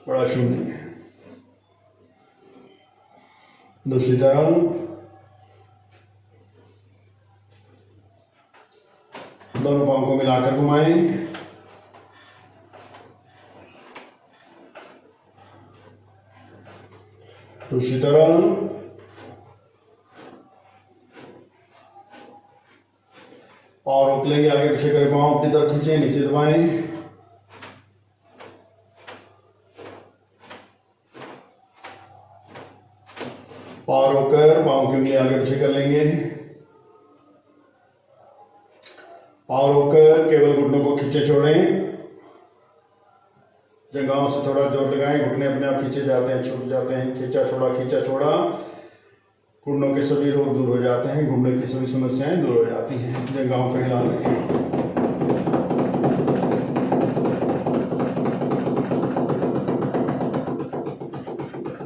बड़ा शून्य, दूसरी तरफ। दोनों पाँव को मिलाकर घुमाएं। दूसरी तरफ। पाँव रोक लेंगे, आगे पीछे करें, पाँव अपनी तरफ खींचे, नीचे दबाएं। पाँव रोककर पाँव की उंगली आगे पीछे कर लेंगे। पाँव रोककर केवल घुटनों को खींचे छोड़ें। जंघाओं से थोड़ा जोर लगाएं, घुटने अपने आप खींचे जाते हैं, छूट जाते हैं। खींचा छोड़ा, घुटनों के सभी रोग दूर हो जाते हैं, घुटने की सभी समस्याएं दूर हो जाती हैं। जंघाओं को हिला लें।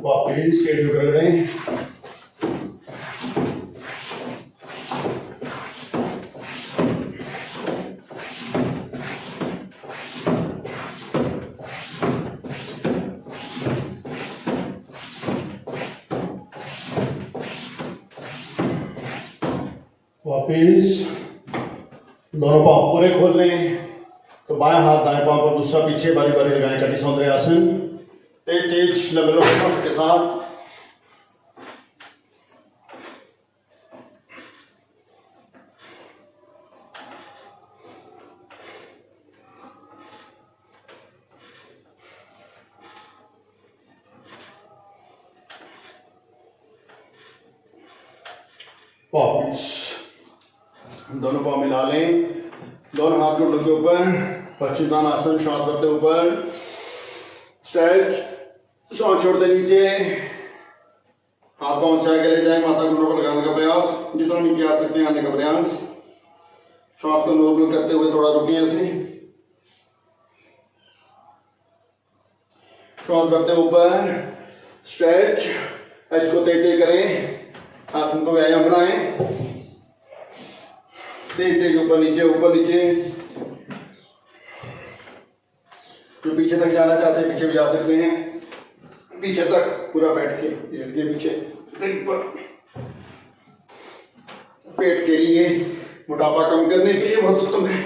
वापिस सीढ़ी को रगड़ें। वापिस दोनों पाँव पूरे खोल लें। तो बाएं हाथ दाएं पाँव पर, दूसरा पीछे, बारी बारी लगाएं कटी सौंदर्य आसन। तेज लंबे के साथ। वापिस दोनों पाँव मिला लें। दोनों हाथ घुटनों के ऊपर, पश्चिमासन, श्वास भरते ऊपर, स्ट्रेच, श्वास छोड़ते नीचे, हाथ पाँव से आगे ले जाएं, माथा घुटनों को लगाने का प्रयास, जितना नीचे आ सकते हैं आने का प्रयास। श्वास को नॉर्मल करते हुए थोड़ा रुकें ऐसे। श्वास भरते ऊपर, स्ट्रेच, इसको तेज करें, हाथों को व्यायाम बनाएं। तेज ऊपर नीचे। जो पीछे तक जाना चाहते हैं पीछे भी जा सकते हैं, पीछे तक पूरा बैठ के पीछे पर। पेट के लिए, मोटापा कम करने के लिए बहुत उत्तम है।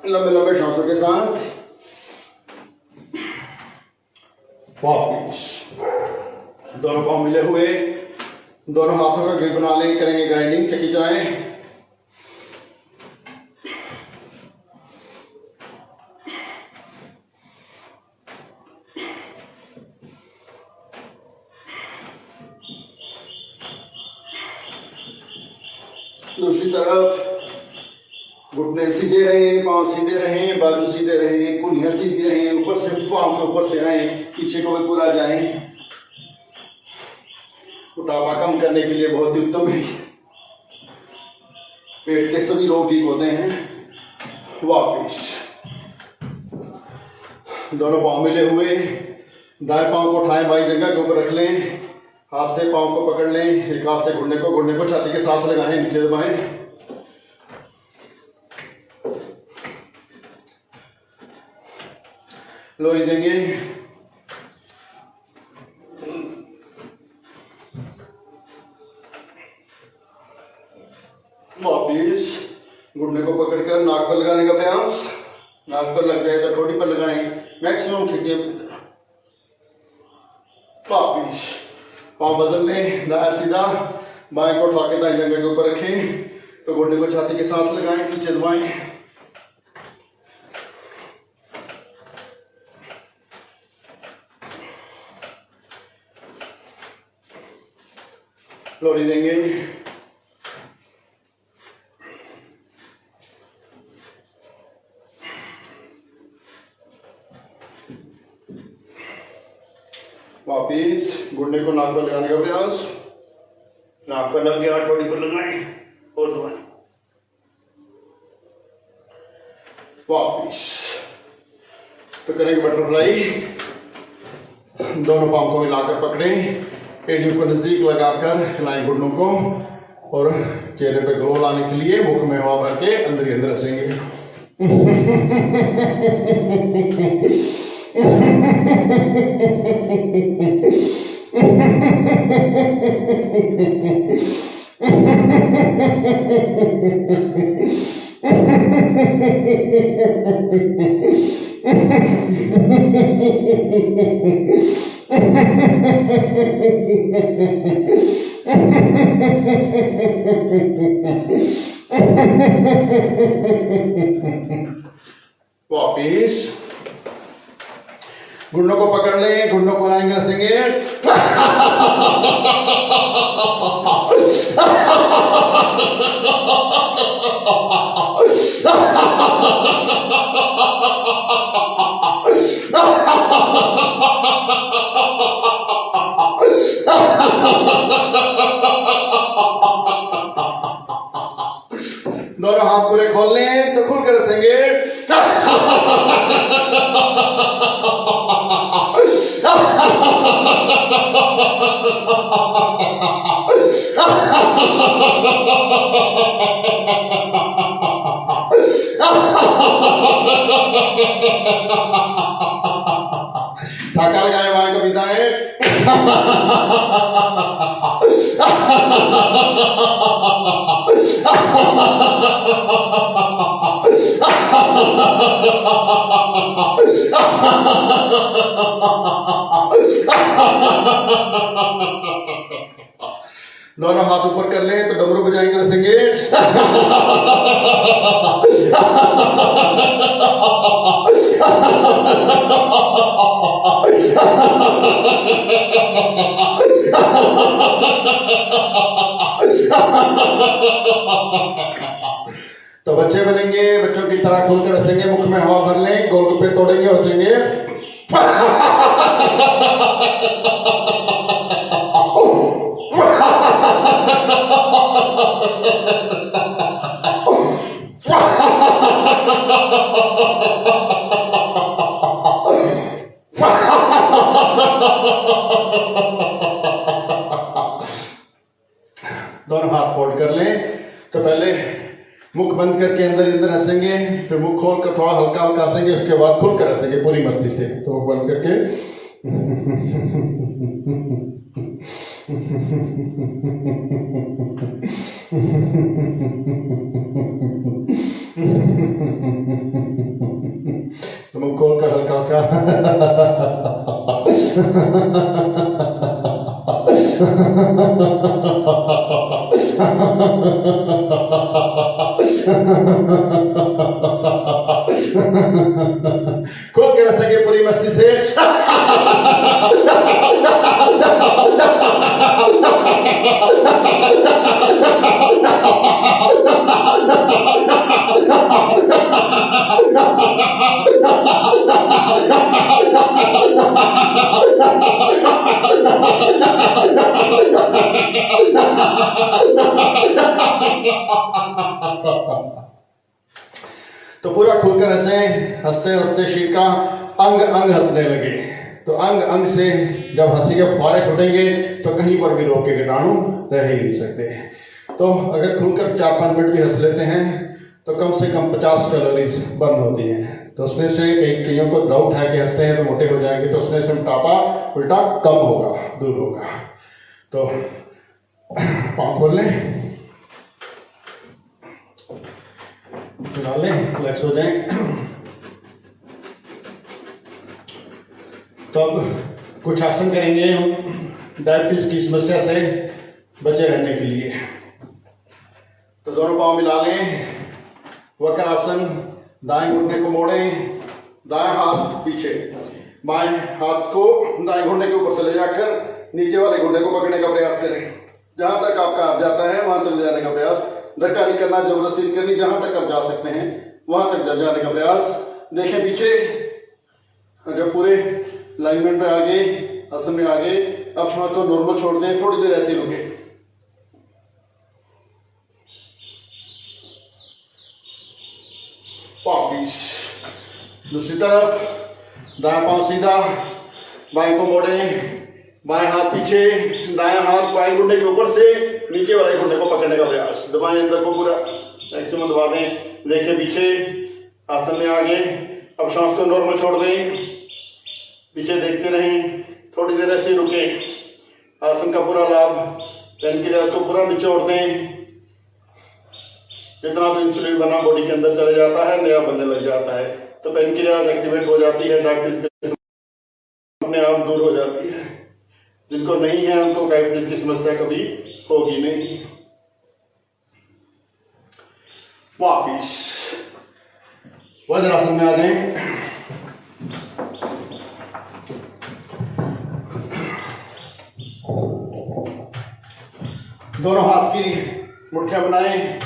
लंबे लंबे सांसों के साथ वापिस दोनों पांव मिले हुए, दोनों हाथों का ग्रिप बना लें, करेंगे ग्राइंडिंग, चक्की चलाएं। दूसरी तरफ घुटने सीधे रहें, पांव सीधे रहें, बाजू सीधे रहें, कुल्हियां सीधी रहें, ऊपर से पांव के ऊपर से आए, पीछे को भी पूरा जाएं। मोटापा कम करने के लिए बहुत ही उत्तम है। पेट के सभी रोग ठीक होते हैं। वापिस दोनों पांव मिले हुए, दाएं पांव को उठाएं, बाई जगह के ऊपर रख लें, हाथ से पांव को पकड़ लें, एक हाथ से घुटने को छाती के साथ लगाएं, नीचे दबाएं। लोरी देंगे। वापिस घुटने को पकड़कर नाक पर लगाने का प्रयास, नाक पर लग जाए तो ठोड़ी पर लगाएं, मैक्सिमम खींचिए। वापिस पांव बदल लें, दाया सीधा, बाएं को उठा के दाएं जंघे के ऊपर रखें, तो घुटने को छाती के साथ लगाएं, नीचे दबाएं। लोरी देंगे। वापिस घुटने को नाक पर लगाने का प्रयास, नाक पर लग गया, ठोड़ी पर लगाएं और दबाएं। वापिस तो करेंगे बटरफ्लाई। दोनों पांव को मिलाकर पकड़ें, एड़ियों को नजदीक लगाकर हिलाएं घुटनों को, और चेहरे पे ग्लो लाने के लिए मुख में हवा भर के अंदर ही अंदर हंसेंगे। वापिस घुटनों को पकड़ लें, घुटनों को आएंगे, हंसेंगे। दोनों हाथ पूरे खोल लें तो खुल कर हंसेंगे। ठाका लगाए, बाएं को बिताएं। दोनों हाथ ऊपर कर लें तो डमरू बजाएंगे, हंसेंगे। तो बच्चे बनेंगे, बच्चों की तरह खुलकर हंसेंगे, मुख में हवा भर लें, गोलगप्पे तोड़ेंगे और हंसेंगे। दोनों हाथ फोल्ड कर लें। तो पहले मुख बंद करके अंदर अंदर हंसेंगे, फिर मुख खोल कर थोड़ा हल्का हल्का हंसेंगे, उसके बाद खुल कर हंसेंगे पूरी मस्ती से। तो मुख बंद करके तो मुख खोल कर हल्का खोल के रखेंगे पूरी मस्ती से। तो पूरा खुलकर हंसे, हंसते हंसते शरीर का अंग अंग हंसने लगे। तो अंग अंग से जब हंसी के फुहारे छूटेंगे तो कहीं पर भी रोग के कीटाणु रह ही नहीं सकते। तो अगर खुलकर 4-5 मिनट भी हंस लेते हैं तो कम से कम 50 कैलोरीज बर्न होती हैं। तो उसमें से कईयों को डाउट है कि हंसते हैं तो मोटे हो जाएंगे, तो उसमें से मोटापा उल्टा कम होगा, दूर होगा। तो पाँव खोल लें, लें, रिलैक्स हो जाएं। तो अब कुछ आसन करेंगे हम डायबिटीज की समस्या से बचे रहने के लिए। तो दोनों पाँव मिला लें, वक्रासन, दाएं घुटने को मोड़ें, दाएं हाथ पीछे, बाएं हाथ को दाएं घुटने के ऊपर से ले जाकर नीचे वाले घुटने को पकड़ने का प्रयास करें। जहां तक आपका हाथ जाता है वहां तक ले जाने का प्रयास, धक्का नहीं करना, जबरदस्ती नहीं करनी, जहां तक आप जा सकते हैं वहां तक जाने का प्रयास। देखें पीछे, अगर पूरे अलाइनमेंट पे आ गए, आसन में आ गए, अब श्वास को नॉर्मल छोड़ दें, थोड़ी देर ऐसे रुके। वापिस दूसरी तरफ, दायां पांव सीधा, बाएं को मोड़ें, बाएं हाथ पीछे, दायां हाथ बाएं घुटने के ऊपर से नीचे वाले घुटने को पकड़ने का प्रयास, दबाएं अंदर को पूरा, मैक्सिमम दबा दें। देखिए पीछे, आसन में आ गए, अब श्वास को नॉर्मल छोड़ दें, पीछे देखते रहें, थोड़ी देर ऐसे रुके, आसन का पूरा लाभ, पेनक्रियास को पूरा निचोड़ दें। जितना भी इंसुलिन बना बॉडी के अंदर चले जाता है, नया बनने लग जाता है, तो पेनक्रियास एक्टिवेट हो जाती है, डायबिटीज अपने आप दूर हो जाती है। जिनको नहीं है उनको डायबिटीज की समस्या कभी होगी नहीं। वापिस वज्रासन में आ जाएं। दोनों हाथ की मुट्ठियां बनाएं,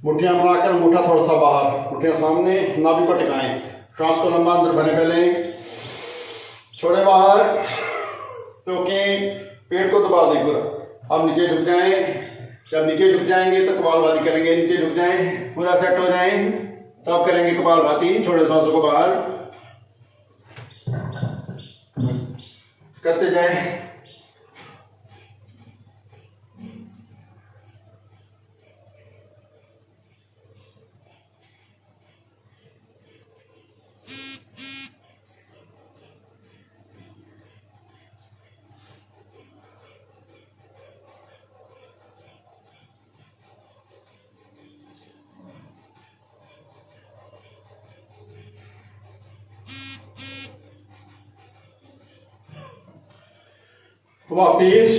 मुट्ठियां बनाकर मुट्ठा थोड़ा सा बाहर, मुट्ठियां सामने, नाभि पर टिकाएं, श्वास को लंबा अंदर भरने कर लें, छोड़े बाहर, रोकें, पेट को दबा दें पूरा। अब नीचे झुक जाएं, जब नीचे झुक जाएंगे तो कपालभाति करेंगे, नीचे झुक जाएं, पूरा सेट हो जाएं, तब करेंगे कपालभाति। छोड़े सांसों को बाहर करते जाएं। वापिस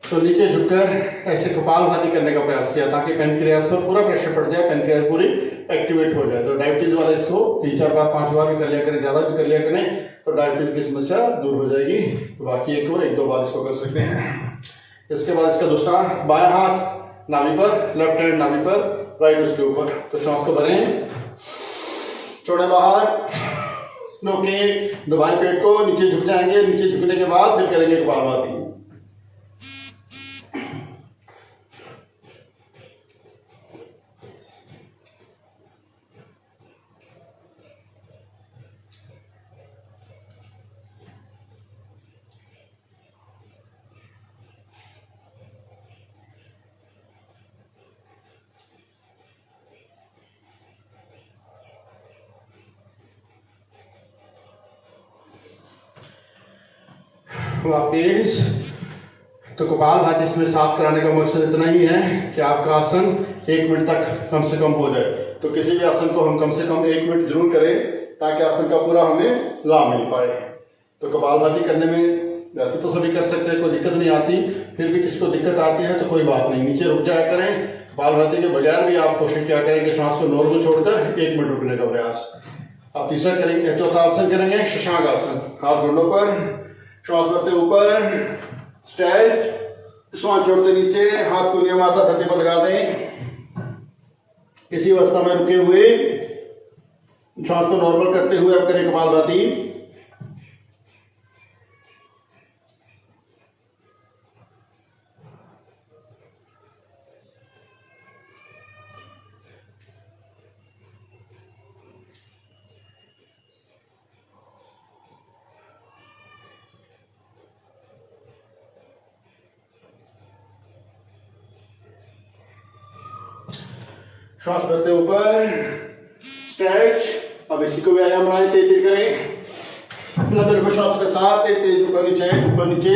तो नीचे झुककर ऐसे कपालभाति करने का प्रयास किया ताकि पेनक्रियास पर पूरा प्रेशर पड़ जाए, पेनक्रियास पूरी एक्टिवेट हो जाए। तो डायबिटीज वाले इसको 3-4 बार 5 बार भी कर लिया करें, ज्यादा भी कर लिया करें, तो डायबिटीज की समस्या दूर हो जाएगी। तो बाकी एक को 1-2 बार इसको कर सकते हैं। इसके बाद इसका दूसरा, बाएं हाथ नाभि पर, लेफ्ट हैंड नाभि पर, राइट उसके ऊपर। तो श्वास को भरें, छोड़े बाहर, रोके, दबाएं पेट को, नीचे झुक जाएंगे, नीचे झुकने के बाद फिर करेंगे कपालभाति। वापिस। तो कपालभाति इसमें साफ कराने का मकसद इतना ही है कि आपका आसन 1 मिनट तक कम से कम हो जाए। तो किसी भी आसन को हम कम से कम 1 मिनट जरूर करें ताकि आसन का पूरा हमें लाभ मिल पाए। तो कपालभाति करने में वैसे तो सभी कर सकते हैं, कोई दिक्कत नहीं आती, फिर भी किसी को दिक्कत आती है तो कोई बात नहीं, नीचे रुक जाया करें। कपालभाति के बगैर भी आप कोशिश क्या करें कि श्वास को नॉर्मल छोड़कर 1 मिनट रुकने का प्रयास। अब तीसरा करेंगे, चौथा आसन करेंगे शशांक आसन। हाथ घुटनों पर, श्वास भरते ऊपर, स्ट्रेच, श्वास छोड़ते नीचे, हाथ को नियमाता धरती पर लगा दें। इसी अवस्था में रुके हुए श्वास को नॉर्मल करते हुए अब करें कपालभाति। श्वास भरते ऊपर, स्ट्रेच। अब इसी को व्यायाम बनाए, तेज तेज करें। लंबे लंबे श्वास के साथ तेज तेज ऊपर नीचे, ऊपर नीचे।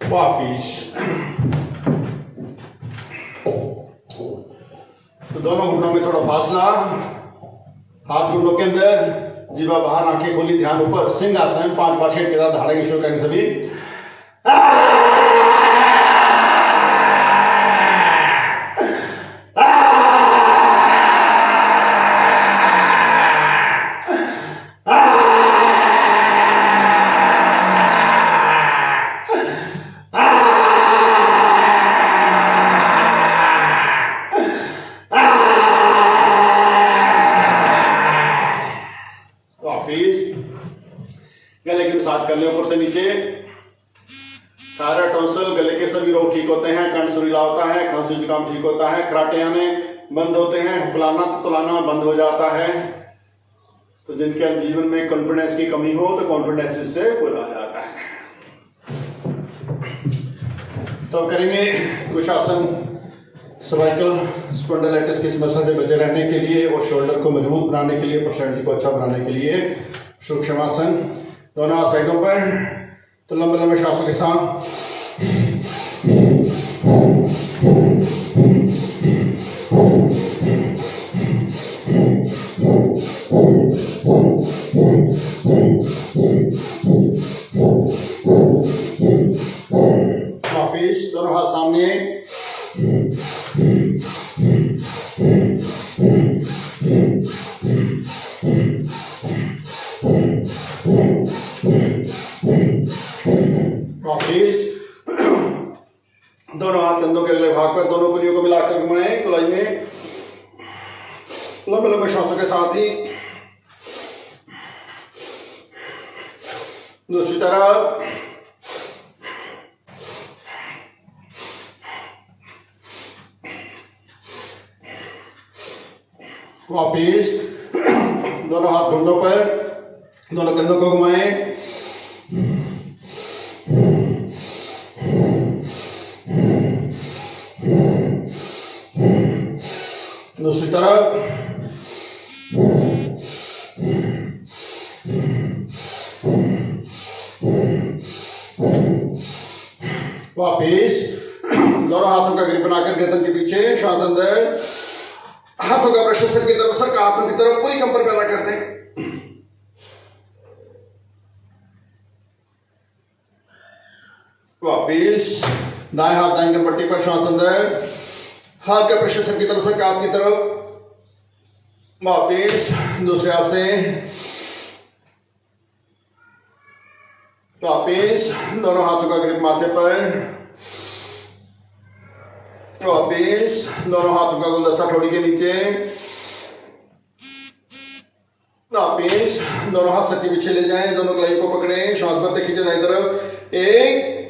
वापिस। तो दोनों घुटनों में थोड़ा फासला, हाथ घुटनों के अंदर, जीवा बाहर, आंखें खोली, ध्यान ऊपर। सिंहासन 5 बार शेर के साथ धारेंगे, शुरू करेंगे सभी। गले की मसाज कर ले ऊपर से नीचे। थायराइड, टॉन्सिल, गले के सभी रोग ठीक होते हैं। कंठ सुरीला होता है, खांसी जुकाम ठीक होता है, खराटे आने बंद होते हैं, फुलाना तुलाना बंद हो जाता है। तो जिनके जीवन में कॉन्फिडेंस की कमी हो तो कॉन्फिडेंस इससे पूरा आ जाता है। तो करेंगे कुछ आसन सर्वाइकल स्पॉन्डिलाइटिस की समस्या से बचे रहने के लिए और शोल्डर को मजबूत बनाने के लिए, पर्सनैलिटी को अच्छा बनाने के लिए। सूक्ष्मासन, दोनों हाथ साइडों पर। तो लंबे लंबे श्वासों के साथ वापिस, दोनों हाथ सामने। वापिस, दोनों हाथ कंधों के अगले भाग पर, दोनों कुलियों को मिलाकर घुमाएं गोलाई में, लंबे लंबे श्वासों के साथ ही। दूसरी तरफ वापिस, दोनों हाथ घुटनों पर, दोनों कंधों को घुमाएं। दूसरी तरफ वापिस, दोनों हाथों का ग्रिप बनाकर गर्दन के पीछे, श्वास अंदर, हाथों का प्रेशर सिर की तरफ, सर का हाथों की तरफ, पूरी कंपन पैदा कर दें। वापिस, दाएं हाथ दाएं कनपट्टी पर, श्वास अंदर, हाथ का प्रेशर सर की तरफ, सर का हाथ की तरफ। वापिस, दूसरे हाथ से। वापिस, दोनों हाथों का ग्रिप माथे पर। वापिस, दोनों हाथों का गुलदस्ता ठोड़ी के नीचे। वापिस, दोनों हाथ सर के पीछे ले जाएं, दोनों कलाई को पकड़ें, श्वास भरते खींचे दाईं तरफ, एक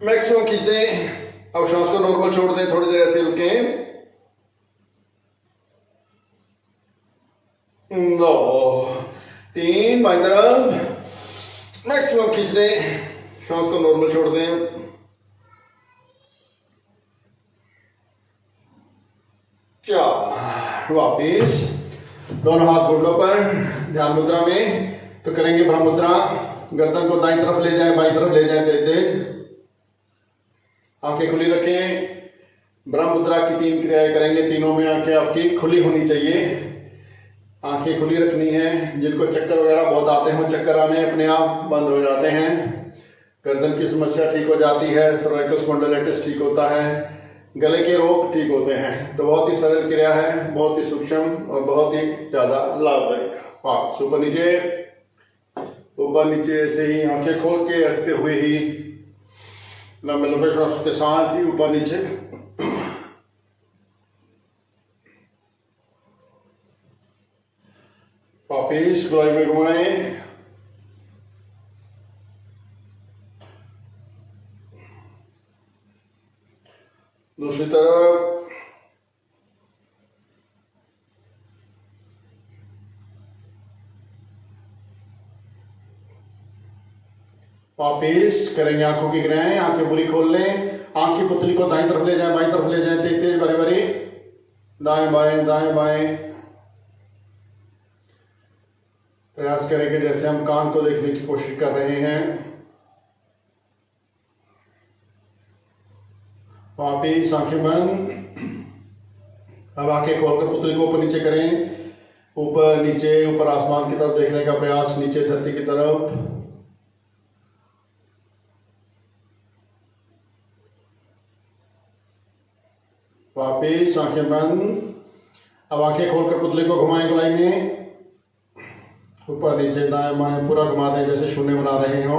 मैक्सिमम खींचें। अब श्वास को नॉर्मल छोड़ दें, थोड़ी देर ऐसे रुकें। 2 3 बाईं तरफ, मैक्सिमम खींच दें, श्वास को नॉर्मल छोड़ दें। वापिस दोनों हाथ घुटनों पर, ध्यान मुद्रा में। तो करेंगे ब्रह्म मुद्रा, गर्दन को दाईं तरफ ले जाएं, बाईं तरफ ले जाएं, तेज तेज। आंखें खुली रखें। ब्रह्म मुद्रा की 3 क्रियाएं करेंगे, तीनों में आंखें आपकी खुली होनी चाहिए। आंखें खुली रखनी है। जिनको चक्कर वगैरह बहुत आते हैं, चक्कर आने अपने आप बंद हो जाते हैं। गर्दन की समस्या ठीक हो जाती है, सर्वाइकल स्पॉन्डिलाइटिस ठीक होता है, गले के रोग ठीक होते हैं। तो बहुत ही सरल क्रिया है, बहुत ही सूक्ष्म और बहुत ही ज़्यादा लाभदायक। हाँ, ऊपर नीचे ऐसे ही आंखें खोल के रखते हुए ही लंबे लंबे श्वास के साथ ही ऊपर नीचे। वापिस गोलाई में घुमाएं। दूसरी तरफ। वापिस करेंगे आंखों की क्रियाएं। आंखें पूरी खोल लें। आंख की पुतली को दाईं तरफ ले जाएं, बाईं तरफ ले जाएं, तेज तेज, बारी बारी, दाएं बाएं दाएं बाएं। प्रयास करेंगे जैसे हम कान को देखने की कोशिश कर रहे हैं। वापिस आंखें बंद। अब आंखें खोलकर पुतली को ऊपर नीचे करें। ऊपर नीचे, ऊपर आसमान की तरफ देखने का प्रयास, नीचे धरती की तरफ। वापिस आंखें बंद। अब आंखें खोलकर पुतली को घुमाएं गोलाई में। ऊपर नीचे दाएं बाएं पूरा घुमा दें जैसे शून्य बना रहे हो।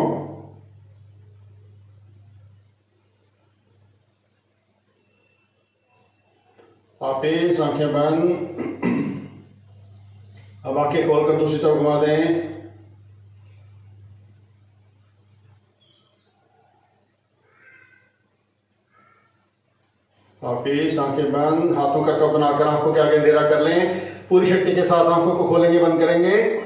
वापिस आंखें बंद। अब आंखें खोलकर दूसरी तरफ घुमा दें। वापिस आंखें बंद। हाथों का कप बनाकर आंखों के आगे अंधेरा कर लें। पूरी शक्ति के साथ आंखों को खोलेंगे, बंद करेंगे।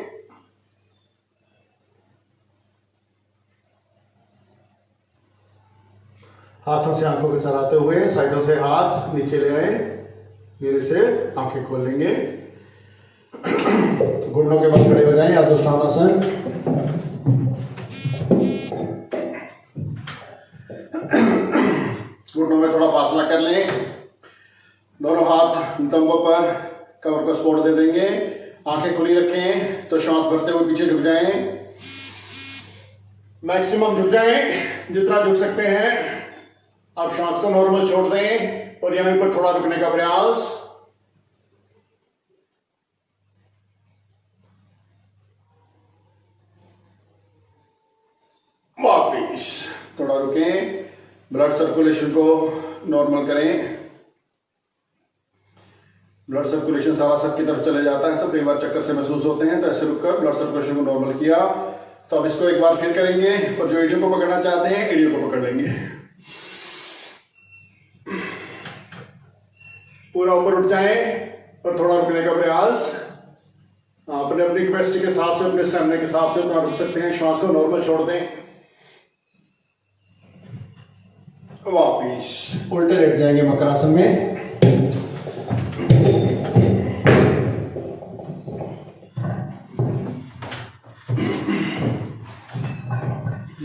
हाथों से आंखों के सराते हुए साइडों से हाथ नीचे ले आए, धीरे से आंखें खोल लेंगे। घुटनों के बल खड़े हो जाएं, अर्धोष्टानासन। घुटनों में थोड़ा फासला कर लें। दोनों हाथ नितंबों पर कमर को सपोर्ट दे देंगे। आंखें खुली रखें तो श्वास भरते हुए पीछे झुक जाएं। मैक्सिमम झुक जाएं जितना झुक सकते हैं। अब श्वास को नॉर्मल छोड़ दें और यहीं पर थोड़ा रुकने का प्रयास। वापिस थोड़ा रुकें, ब्लड सर्कुलेशन को नॉर्मल करें। ब्लड सर्कुलेशन सारा सब की तरफ चले जाता है तो कई बार चक्कर से महसूस होते हैं, तो ऐसे रुककर ब्लड सर्कुलेशन को नॉर्मल किया। तो अब इसको एक बार फिर करेंगे और जो एडियो को पकड़ना चाहते हैं एडियो को पकड़ लेंगे। पूरा ऊपर उठ जाएं और थोड़ा रुकने का प्रयास। अपने अपनी कैपेसिटी के हिसाब से, अपने स्टैमिना के हिसाब से उतना रुक सकते हैं। श्वास को नॉर्मल छोड़ दें। वापिस उल्टे लेट जाएंगे मकरासन में।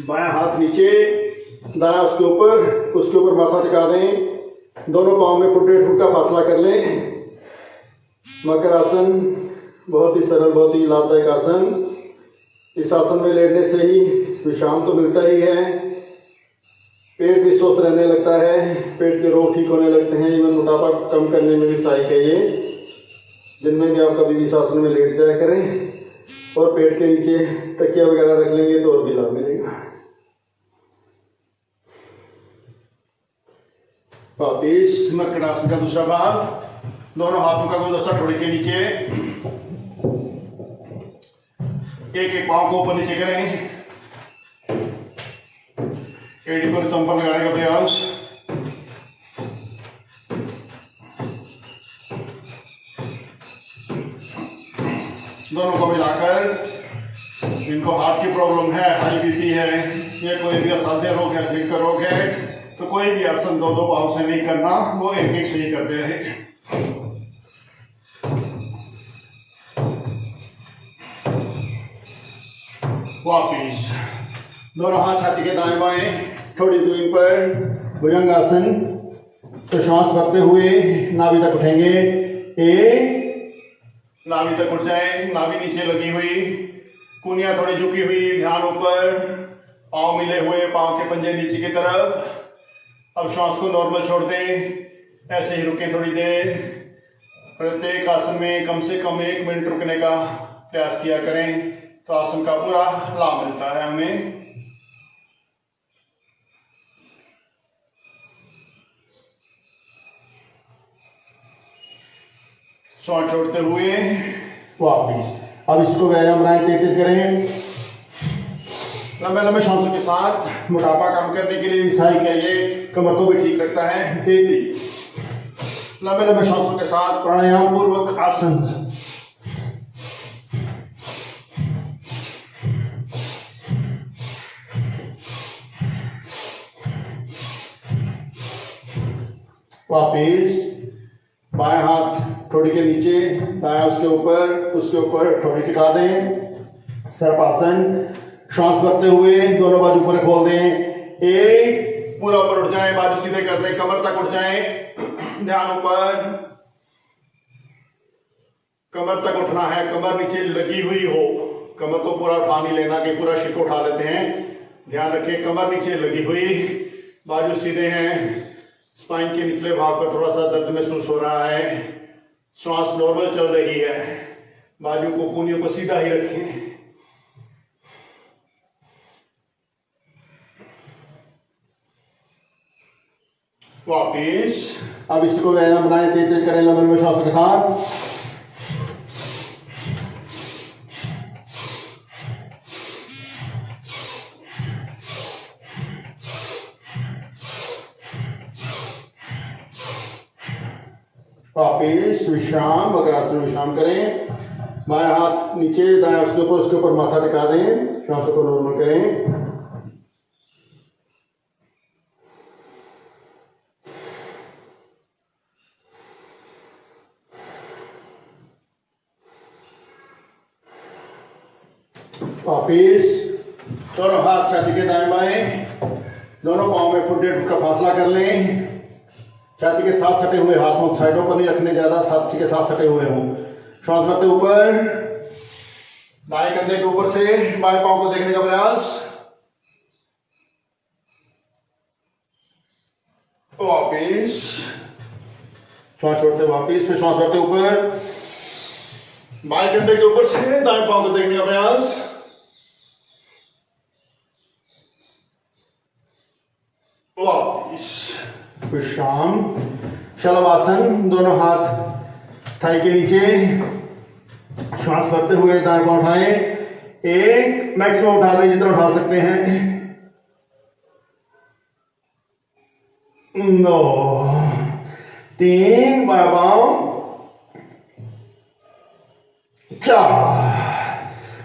बायां हाथ नीचे, दायां उसके ऊपर माथा टिका दें। दोनों पाँव में फुट 1.5 फुट का फासला कर लें। मकर आसन बहुत ही सरल, बहुत ही लाभदायक आसन। इस आसन में लेटने से ही विश्राम तो मिलता ही है, पेट भी स्वस्थ रहने लगता है, पेट के रोग ठीक होने लगते हैं। इवन मोटापा कम करने में भी सहायक है ये। दिन में भी आप कभी भी इस आसन में लेट जाया करें और पेट के नीचे तकिया वगैरह रख लेंगे तो और भी लाभ मिलेगा। वापिस मकरासन का दूसरा भाग। दोनों हाथों का गुलदस्ता ठोड़ी के नीचे, एक एक पांव को ऊपर नीचे करें। एड़ी को रिदम पर लगाने का प्रयास। दोनों को मिलाकर जिनको हार्ट की प्रॉब्लम है, हाई बीपी है, या कोई भी असाध्य रोग है, दिल का रोग है, तो कोई भी आसन दो दो पाँव से नहीं करना, वो एक एक से ही करते रहे। वापिस दोनों हाथ छाती के दाएं बाएं, थोड़ी जमीन पर भुजंगासन। तो श्वास भरते हुए नाभि तक उठेंगे, एक, नाभि तक उठ जाए, नाभि नीचे लगी हुई, कूनियां थोड़ी झुकी हुई, ध्यान ऊपर, पांव मिले हुए, पांव के पंजे नीचे की तरफ। अब श्वास को नॉर्मल छोड़ दें, ऐसे ही रुकें थोड़ी देर। प्रत्येक आसन में कम से कम 1 मिनट रुकने का प्रयास किया करें, तो आसन का पूरा लाभ मिलता है हमें। श्वास छोड़ते हुए वापिस। अब इसको व्यायाम बनाए, तेज करें। लंबे लंबे श्वासों के साथ मोटापा कम करने के लिए भी सहायक है ये, कमर को भी ठीक रखता है। तेज लंबे लंबे श्वासों के साथ प्राणायाम पूर्वक आसन। वापिस बाएं हाथ ठोड़ी के नीचे, दायां उसके ऊपर ठोड़ी टिका दें। सर्पासन। श्वास भरते हुए दोनों बाजू ऊपर खोल दें, एक, पूरा ऊपर उठ जाए, बाजू सीधे कर दें, कमर तक उठ जाए, ध्यान ऊपर, कमर तक उठना है, कमर नीचे लगी हुई हो, कमर को पूरा उठा नहीं लेना कि पूरा शिर को उठा लेते हैं। ध्यान रखें, कमर नीचे लगी हुई, बाजू सीधे हैं, स्पाइन के निचले भाग पर थोड़ा सा दर्द महसूस हो रहा है, श्वास नॉर्मल चल रही है, बाजू को, कूनियों को सीधा ही रखें। वापिस अब इसको व्यायाम बनाए, तेज करें लंबे लंबे श्वासों के साथ। वापिस विश्राम, वज्रासन में विश्राम करें। बाएं हाथ नीचे, दायां उसके ऊपर माथा टिका दें, श्वासों को नॉर्मल करें। वापिस दोनों हाथ छाती के दाएं बाएं, दोनों पांव में फुट 1.5 फुट का फासला कर लें। छाती के साथ सटे हुए, हाथों साइडों पर नहीं रखने, ज्यादा छाती के साथ सटे हुए हों। श्वास भरते ऊपर, दाएं कंधे के ऊपर से बाएं पांव को देखने का प्रयास। वापिस श्वास छोड़ते वापिस, फिर श्वास भरते ऊपर, बाएं कंधे के ऊपर से दाएं पांव को देखने का प्रयास। वापिस विश्राम। शलभासन, दोनों हाथ थाई के नीचे, श्वास भरते हुए दाएं पांव उठाएं, एक, मैक्सिमम उठा दें जितना उठा सकते हैं, 2, 3, बाएं पांव, 4,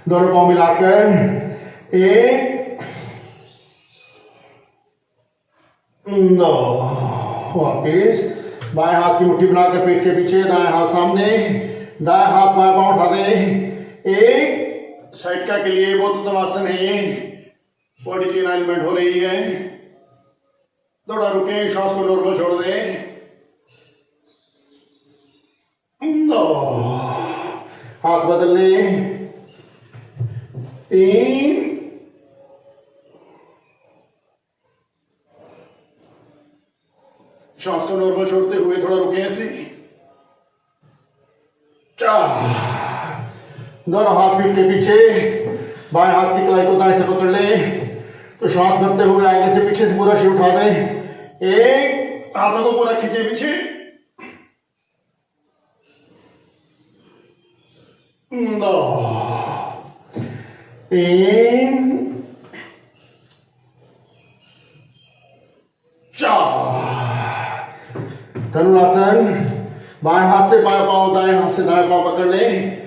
दोनों पांव मिलाकर, 1, 2, वापिस बाएं हाथ की मुट्ठी बनाकर पेट के पीछे, दाएं हाथ सामने, दाएं हाथ बाएं पांव उठा दें, एक, साइडका के लिए बहुत उत्तम आसन है ये, बॉडी की अलाइनमेंट हो रही है। थोड़ा रुकें, श्वास को नॉर्मल छोड़ दें। 2, हाथ बदल लें, 3, श्वास को नॉर्मल छोड़ते हुए थोड़ा रुके ऐसे, 4, दोनों हाथ पीठ के पीछे, बाएं हाथ की कलाई को दाएं से पकड़ लें, तो श्वास भरते हुए आगे से पीछे से पूरा सिर उठा दें, 1, हाथों को पूरा खींचे पीछे, 2, 3, 4। धनुरासन, बाएं हाथ से बाएं पांव, दाएं हाथ से दाएं पांव पकड़ लें,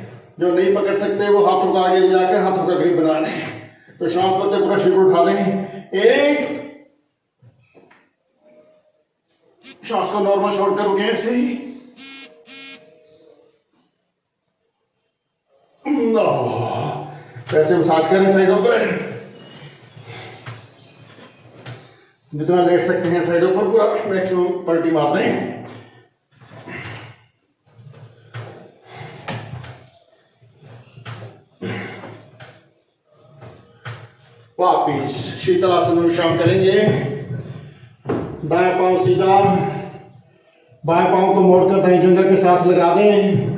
जो नहीं पकड़ सकते वो हाथों को आगे ले जाकर हाथों का ग्रिप बना लें। तो श्वास करते पूरा शरीर उठा लें। एक, श्वास को नॉर्मल छोड़कर रुके ऐसे ही। ऐसे मसाज करें साइडों पर, जितना लेट सकते हैं साइडों पर पूरा मैक्सिमम पलटी मारते हैं। वापिस शीतल आसन में विश्राम करेंगे। दाएं पांव सीधा, बाएं पांव को मोड़कर दाएं जंघा के साथ लगा दें।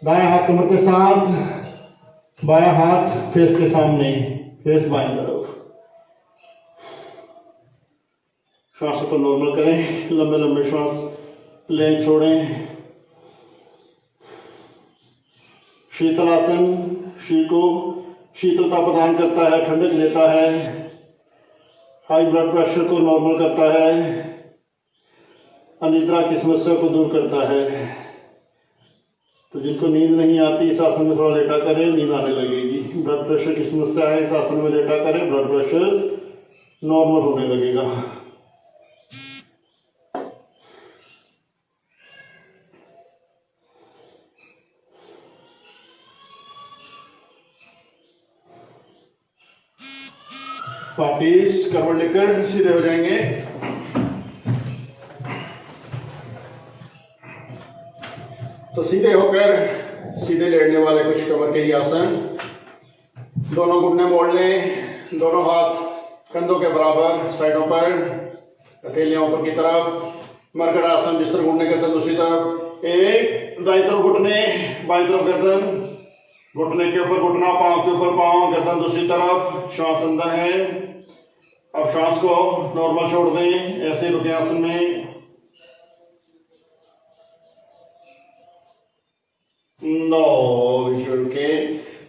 दाएं हाथ कमर के साथ, बायां हाथ फेस के सामने, फेस बाएं तरफ। श्वास को नॉर्मल करें, लंबे लंबे श्वास लें, छोड़ें। शीतल आसन शरीर को शीतलता प्रदान करता है, ठंडक देता है, हाई ब्लड प्रेशर को नॉर्मल करता है, अनिद्रा की समस्या को दूर करता है। तो जिनको नींद नहीं आती इस आसन में थोड़ा लेटा करें, नींद आने लगेगी। ब्लड प्रेशर की समस्या है, इस आसन में लेटा करें, ब्लड प्रेशर नॉर्मल होने लगेगा। वापिस करवट लेकर सीधे हो जाएंगे। तो सीधे होकर सीधे लेटने वाले कुछ कमर के ही आसन। दोनों घुटने मोड़ लें, दोनों हाथ कंधों के बराबर साइडों पर, हथेलियां ऊपर की तरफ। मरकट आसन, बिस्तर घुटने गर्दन दूसरी तरफ। एक, दाईं तरफ घुटने, बाईं तरफ गर्दन, घुटने के ऊपर घुटना, पांव के ऊपर पांव, गर्दन दूसरी तरफ। श्वास अंदर है। अब श्वास को नॉर्मल छोड़ दें, ऐसे रुके आसन में। के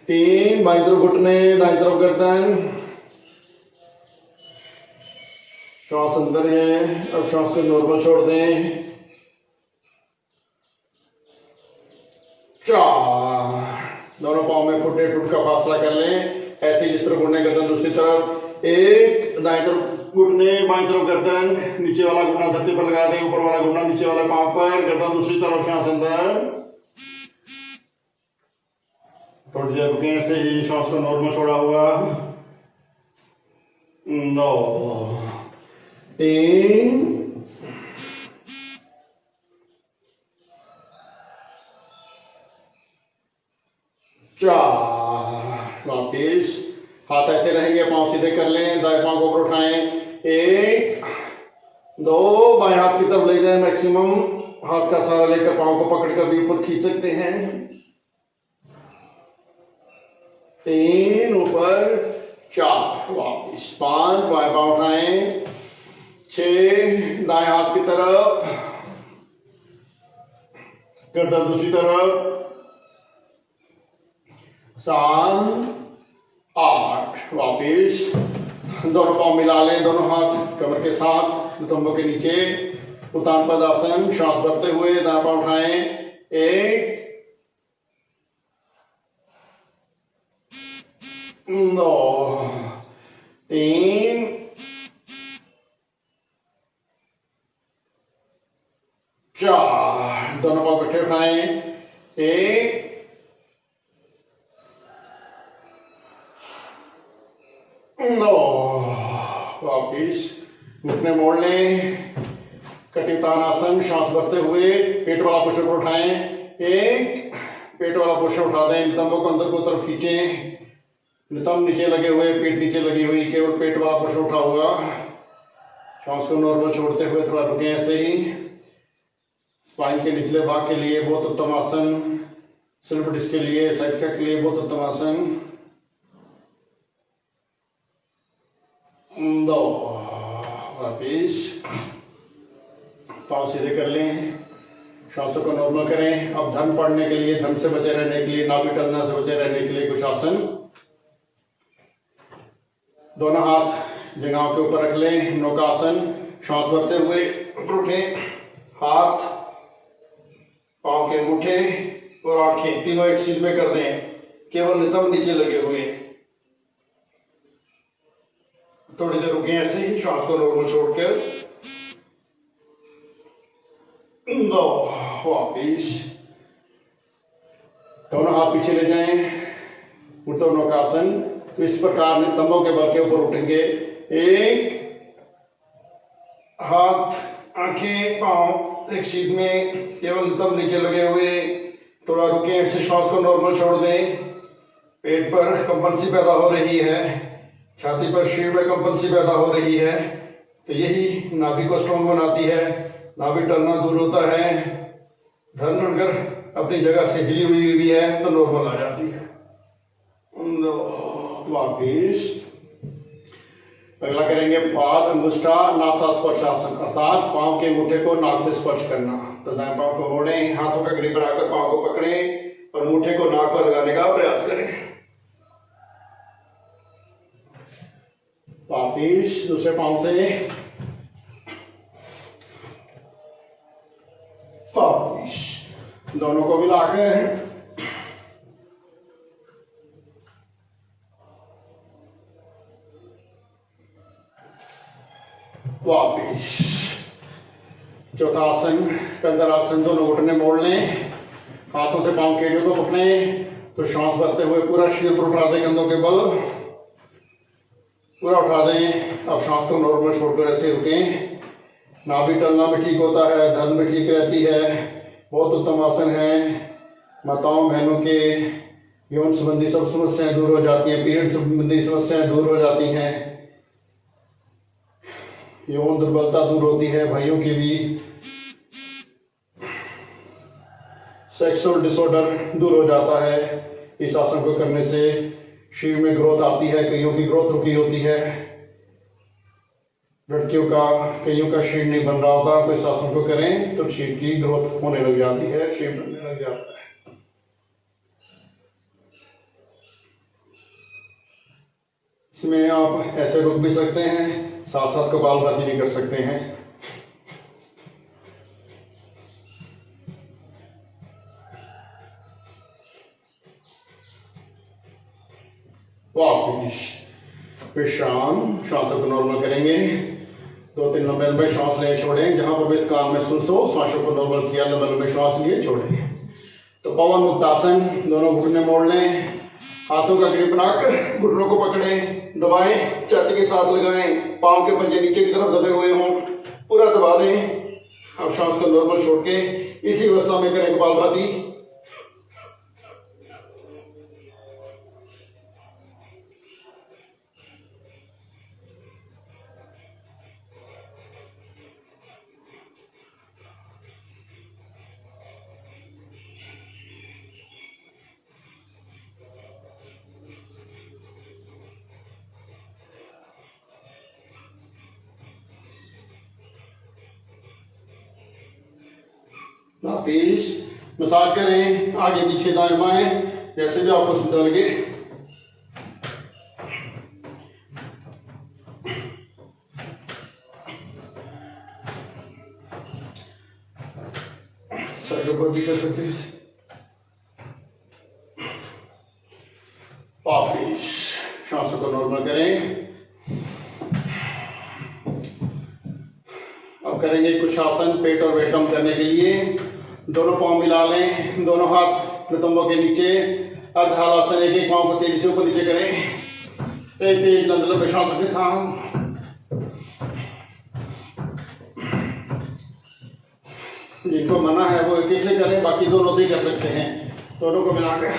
3, बाईं तरफ घुटने, दाईं तरफ गर्दन। श्वास अंदर है। अब श्वास को नॉर्मल छोड़ दें। 4, दोनों पाँव में फुट 1.5 फुट का फासला कर लें, ऐसे जिस तरफ घुटने गर्दन दूसरी तरफ। 1, दाईं तरफ घुटने, बाईं तरफ गर्दन, नीचे वाला घुटना धरती पर लगा दें, ऊपर वाला घुटना नीचे वाले पाँव पर, गर्दन दूसरी तरफ। श्वास अंदर। थोड़ी देर रुके ऐसे ही, श्वास को नॉर्मल छोड़ा हुआ। 9, 3, 4। वापिस हाथ ऐसे रहेंगे, पांव सीधे कर लें, दाएं पांव को ऊपर उठाएं। 1, 2, बाएं हाथ की तरफ ले जाएं मैक्सिमम। हाथ का सहारा लेकर पांव को पकड़कर भी ऊपर खींच सकते हैं। 3, ऊपर। 4, वापिस 5, बाएं पांव उठाएं। 6, दाएं हाथ की तरफ, गर्दन दूसरी तरफ। 7, 8, वापिस दोनों पांव मिला लें, दोनों हाथ कमर के साथ, नितंबों के नीचे। उत्तान पद्मासन, श्वास भरते हुए दाएं पांव उठाएं। 1, 2, 3, 4, दोनों पांव इकट्ठे उठाएं। 1, 2, वापिस घुटने मोड़ लें, कटी तानासन, श्वास भरते हुए पेट वाला पुशअप उठाएं। 1, पेट वाला पुशअप उठा दें, नितंबों को अंदर की तरफ खींचें, नितंब नीचे लगे हुए, पीठ नीचे लगी हुई, केवल पेट वाला पुशअप उठा हुआ। श्वास को नॉर्मल छोड़ते हुए थोड़ा रुके ऐसे ही। स्पाइन के निचले भाग के लिए बहुत उत्तम आसन, स्लिप डिस्क के लिए, साइड के लिए बहुत उत्तम आसन। 2, वापिस पाँव सीधे कर लें, श्वासों को नॉर्मल करें। अब धन पड़ने के लिए, धन से बचे रहने के लिए, नाभि टलना से बचे रहने के लिए कुछ आसन। दोनों हाथ जंघाओं के ऊपर रख लें, नौकासन। श्वास भरते हुए ऊपर उठें, हाथ पाँव के अंगूठे और आंखें तीनों एक सीध में कर दें, केवल नितंब नीचे लगे हुए हैं। थोड़ी देर रुके ऐसे ही, श्वास को नॉर्मल छोड़कर दो, वापिस दोनों हाथ पीछे ले जाएं, ऊर्ध्व नौकासन। तो इस प्रकार नितंबों के बल के ऊपर उठेंगे। एक हाथ, आंखें, पांव एक सीध में, केवल नितंब नीचे लगे हुए। थोड़ा रुके ऐसे, श्वास को नॉर्मल छोड़ दें। पेट पर कंपन सी पैदा हो रही है, छाती पर शीर में कंपन सी पैदा हो रही है, तो यही नाभि को स्ट्रॉन्ग बनाती है। नाभि टलना दूर होता है। धन अगर अपनी जगह से हिली हुई भी है तो नॉर्मल आ जाती है। वापिस अगला करेंगे पाद अंगुष्ठा नासा स्पर्शासन, अर्थात पांव के अंगूठे को नाक से स्पर्श करना। तो दाएं पांव को मोड़ें, हाथों का ग्रिप बनाकर पांव को पकड़ें और अंगूठे को नाक पर लगाने का प्रयास करें। वापिस दूसरे पांव से वापिस दोनों को मिलाकर वापिस। चौथा आसन कंदरासन, दोनों घुटने मोड़ लें, हाथों से पांव केड़ियों को पकड़ें। तो श्वास भरते हुए पूरा शीर पर उठा दें, कंधों के बल पूरा उठा दें। अब श्वास को नॉर्मल छोड़कर ऐसे रुकें। नाभि टलना भी ठीक होता है, धन भी ठीक रहती है। बहुत उत्तम आसन है। माताओं बहनों के यौन संबंधी सब समस्याएं दूर हो जाती हैं, पीरियड संबंधी समस्याएं दूर हो जाती हैं, यौन दुर्बलता दूर होती है, भाइयों की भी सेक्सुअल डिसऑर्डर दूर हो जाता है। इस आसन को करने से शरीर में ग्रोथ आती है, कईयों की ग्रोथ रुकी होती है, लड़कियों का कईयों का शरीर नहीं बन रहा होता, तो इस आसन को करें तो शरीर की ग्रोथ होने लग जाती है, शरीर बनने लग जाता है। इसमें आप ऐसे रुक भी सकते हैं, साथ साथ कपालभाति भी कर सकते हैं। वापिस विश्राम, श्वासों को नॉर्मल करेंगे। 2-3 लंबे लंबे श्वास लें, छोड़ें। जहां पर भी कान महसूस हो, श्वासों को नॉर्मल किया, लंबे लंबे श्वास लिए छोड़ें। तो पवन मुक्तासन, दोनों घुटने मोड़ लें, हाथों का ग्रिप बनाकर घुटनों को पकड़ें, दबाएं, छाती के साथ लगाएं, पांव के पंजे नीचे की तरफ दबे हुए हों, पूरा दबा दें। अब श्वास को नॉर्मल छोड़ के इसी अवस्था में करें कपालभाति। वापिस मसाज करें, आगे पीछे दाएं बाएं, जैसे भी आपको सुविधा लगे। साइडों पर भी कर सकते हैं। वापिस श्वासों को नॉर्मल करें। अब करेंगे कुछ आसन पेट और वेट कम करने के लिए। दोनों पांव मिला लें, दोनों हाथ नितंबों के नीचे, अर्धहलासन, एक पांव को तेजी से ऊपर नीचे करें, तेज लंबे लंबे श्वासों के साथ। जिनको मना है वो एक से करें, बाकी दोनों से ही कर सकते हैं, दोनों को मिलाकर।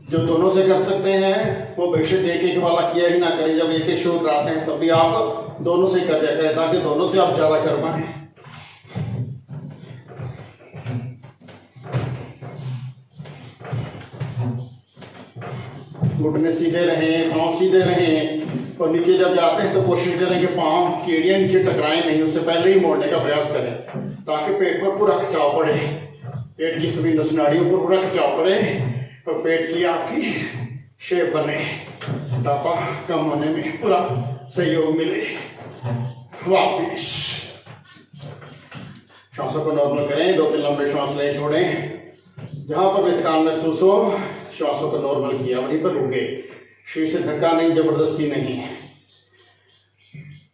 जो दोनों से कर सकते हैं वो बेशक एक एक वाला किया ही ना करें। जब एक एक शो कराते हैं तब भी आप दोनों से कर दिया करें, ताकि दोनों से आप ज्यादा कर पाए। घुटने सीधे रहें, पांव सीधे रहें, और नीचे जब जाते हैं तो कोशिश करें कि पांव की एड़ियां नीचे टकराएं नहीं, उससे पहले ही मोड़ने का प्रयास करें, ताकि पेट पर पूरा खिंचाव पड़े, पेट की सभी नस नाड़ियों पर पूरा खिंचाव पड़े और पेट की आपकी शेप बने, मोटापा कम होने में पूरा सहयोग मिले। वापिस श्वासों को नॉर्मल करें, 2-3 लंबे श्वास लें, छोड़ें। जहां पर भी थकान महसूस हो श्वासों को नॉर्मल किया, वहीं पर रुके, शरीर से धक्का नहीं, जबरदस्ती नहीं।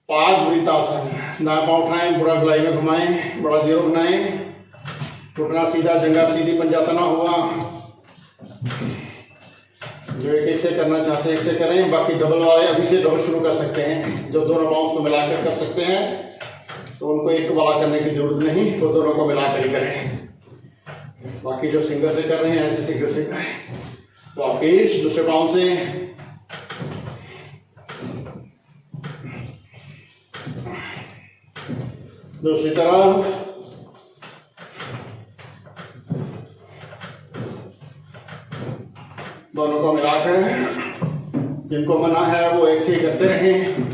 पाद वृत्तासन, दाएं पांव उठाएं, बुरा गलाई में घुमाएं, बड़ा जीरो बनाएं, घुटना सीधा, जंघा सीधी, पंजा तना हुआ। जो एक से करना चाहते हैं एक से करें, बाकी डबल वाले अभी से डबल शुरू कर सकते हैं। जो दोनों पाँव को मिलाकर कर सकते हैं तो उनको एक वाला करने की जरूरत नहीं, वो दोनों को मिलाकर ही करें। बाकी जो सिंगल से कर रहे हैं ऐसे सिंगल से करें। वापिस दूसरे पाँव से, दूसरी तरफ, दोनों को मिलाकर। जिनको मना है वो एक से ही करते रहें।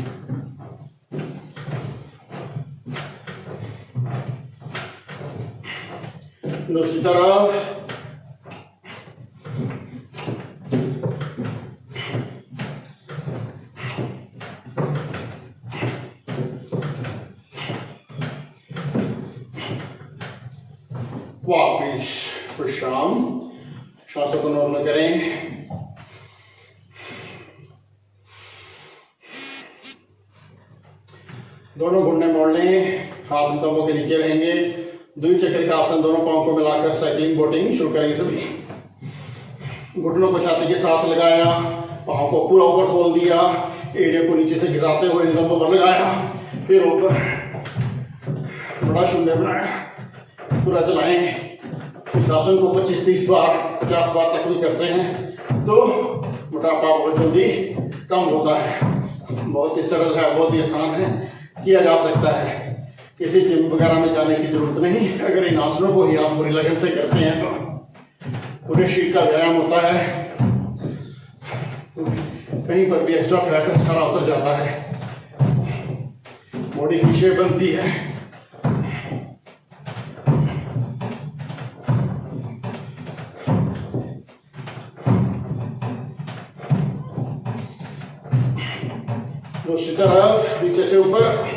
दूसरी तरफ, वापिस विश्राम, श्वासों को नॉर्मल करें। दोनों घुटने मोड़ लें, हाथ कमरों के नीचे रहेंगे। द्विचक्र का आसन, दोनों पांव को मिलाकर साइकिलिंग बोटिंग शुरू करेंगे सभी। घुटनों को छाती के साथ लगाया, पांव को पूरा ऊपर खोल दिया, एड़ियों को नीचे से घिसाते हुए नितंबों पर लगाया, फिर ऊपर बड़ा शून्य बनाया, पूरा चलाएं। इस आसन को 25-30 बार 50 बार तक भी करते हैं तो मोटापा बहुत जल्दी कम होता है। बहुत ही सरल है, बहुत ही आसान है, किया जा सकता है। किसी जिम वगैरह में जाने की जरूरत नहीं। अगर इन आसनों को ही आप पूरी लगन से करते हैं तो पूरे शरीर का व्यायाम होता है, कहीं पर भी एक्स्ट्रा फैट सारा उतर जाता है, बॉडी की शेप बनती है। दूसरी तरफ नीचे से ऊपर,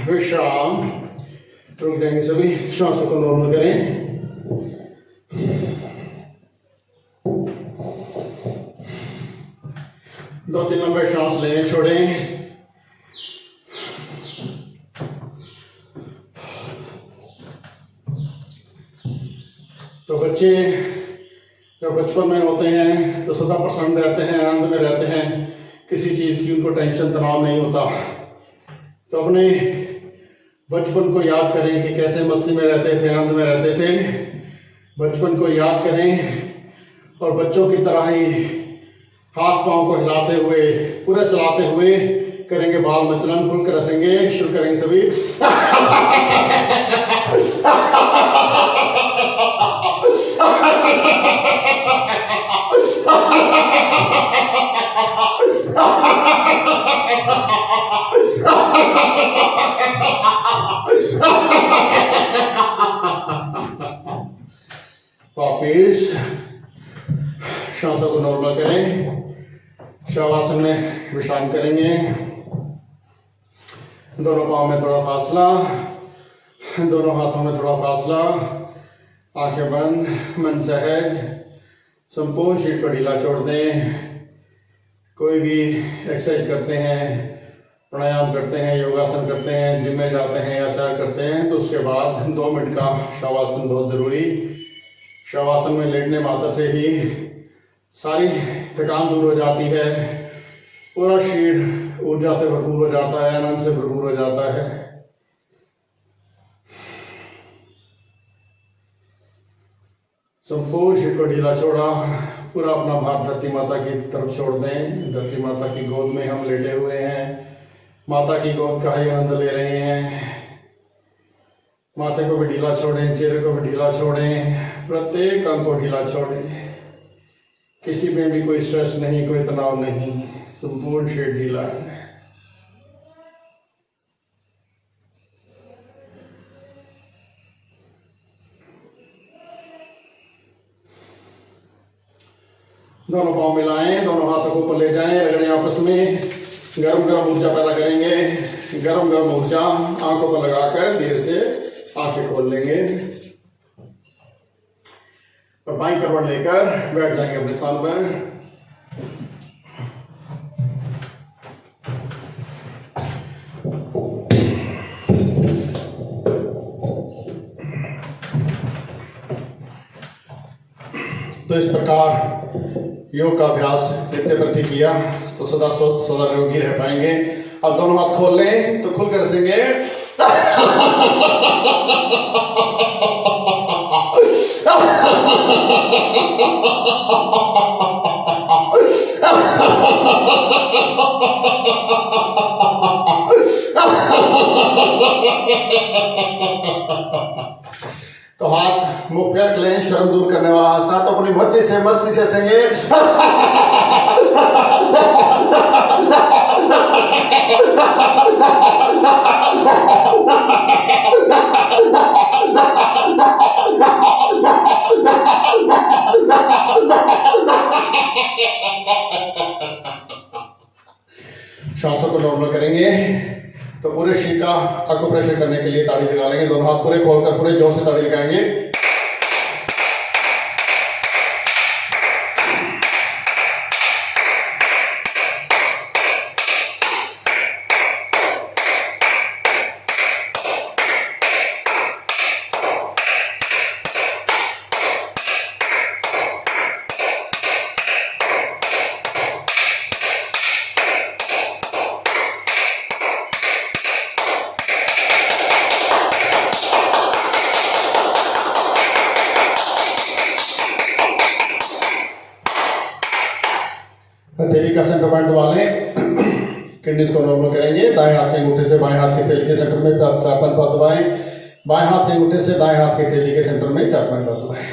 विश्राम, रुक जाएंगे सभी। श्वासों को नॉर्मल करें। दो तीन लंबे श्वास लें, छोड़ें। तो बच्चे जब बचपन में होते हैं तो सदा प्रसन्न रहते हैं, आनंद में रहते हैं, किसी चीज की उनको टेंशन तनाव नहीं होता। तो अपने बचपन को याद करें कि कैसे मस्ती में रहते थे, आनंद में रहते थे। बचपन को याद करें और बच्चों की तरह ही हाथ पांव को हिलाते हुए, पूरा चलाते हुए करेंगे बाल मचलन, खुलकर हंसेंगे। शुरू करेंगे सभी। वापिस श्वासों को नॉर्मल करें। शवासन में विश्राम करेंगे। दोनों पाँव में थोड़ा फासला, दोनों हाथों में थोड़ा फासला, आंखें बंद, मन सहज, संपूर्ण शरीर को ढीला छोड़ दें। कोई भी एक्सरसाइज करते हैं, प्राणायाम करते हैं, योगासन करते हैं, जिम में जाते हैं या सैर करते हैं तो उसके बाद 2 मिनट का शवासन बहुत जरूरी। शवासन में लेटने मात्र से ही सारी थकान दूर हो जाती है, पूरा शरीर ऊर्जा से भरपूर हो जाता है, आनंद से भरपूर हो जाता है। संपूर्ण शरीर को ढीला छोड़ा, पूरा अपना भार धरती माता की तरफ छोड़ दें। धरती माता की गोद में हम लेटे हुए हैं, माता की गोद का ही आनंद ले रहे हैं। माथे को भी ढीला छोड़ें, चेहरे को भी ढीला छोड़ें, प्रत्येक अंग को ढीला छोड़ें। किसी में भी कोई स्ट्रेस नहीं, कोई तनाव नहीं, संपूर्ण शरीर ढीला है। दोनों पांव मिलाएं, दोनों हाथों को ऊपर ले जाएं, रगड़ें आपस में। गरम गरम ऊर्जा पैदा करेंगे, गरम गरम ऊर्जा आंखों पर लगाकर धीरे से आंखें खोल लेंगे और बाईं करवट लेकर बैठ जाएंगे अपने स्थान पर। तो इस प्रकार योग का अभ्यास नित्य प्रति किया तो सदा स्वस्थ सदा निरोगी रह पाएंगे। अब दोनों हाथ खोल लें तो खुलकर हंसेंगे। तो हाथ मुंह पे रख लें, शर्म दूर करने वाला हंसा। तो अपनी मस्ती से हंसेंगे। सांसों को नॉर्मल करेंगे तो पूरे शरीर का एक्यूप्रेशर करने के लिए ताड़ी लगा लेंगे। दोनों हाथ पूरे खोलकर पूरे जोर से ताड़ी लगाएंगे। हथेली का सेंटर पॉइंट दबा लें, किडनीज को नॉर्मल करेंगे। दाएं हाथ के अंगूठे से बाएं हाथ के थैली के सेंटर में 4-5 बार दबाएं। बाएं हाथ के अंगूठे से दाएं हाथ के थैली के सेंटर में 4-5 बार दबाएं।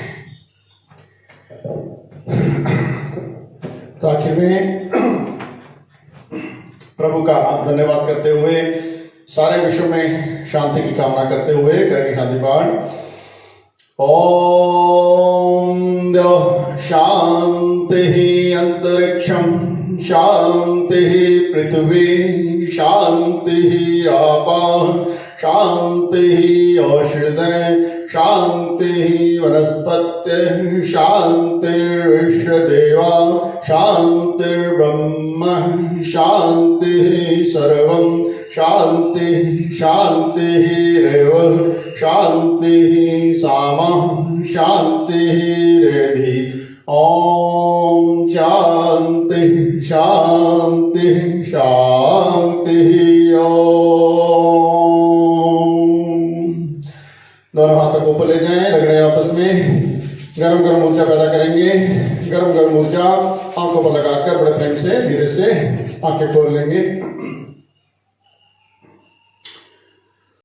तो आखिर में प्रभु का धन्यवाद करते हुए, सारे विश्व में शांति की कामना करते हुए करेंगे शांति पाठ। ओम शांति अंतरिक्षम शांति पृथ्वी शांति रापः शांति औषधय शांति वनस्पति शांतिर्विश्वदेवा शांतिर्ब्रह्म शांति सर्वं शांति शांतिरेव शांति सामा शांतिरेधि। ओम शांति शांति शांति। ओम। दोनों हाथों को ऊपर ले जाएं, रगड़ें आपस में। गरम गरम ऊर्जा पैदा करेंगे। गरम गरम ऊर्जा आंखों पर लगाकर बड़े प्रेम से धीरे से आंखें खोल लेंगे।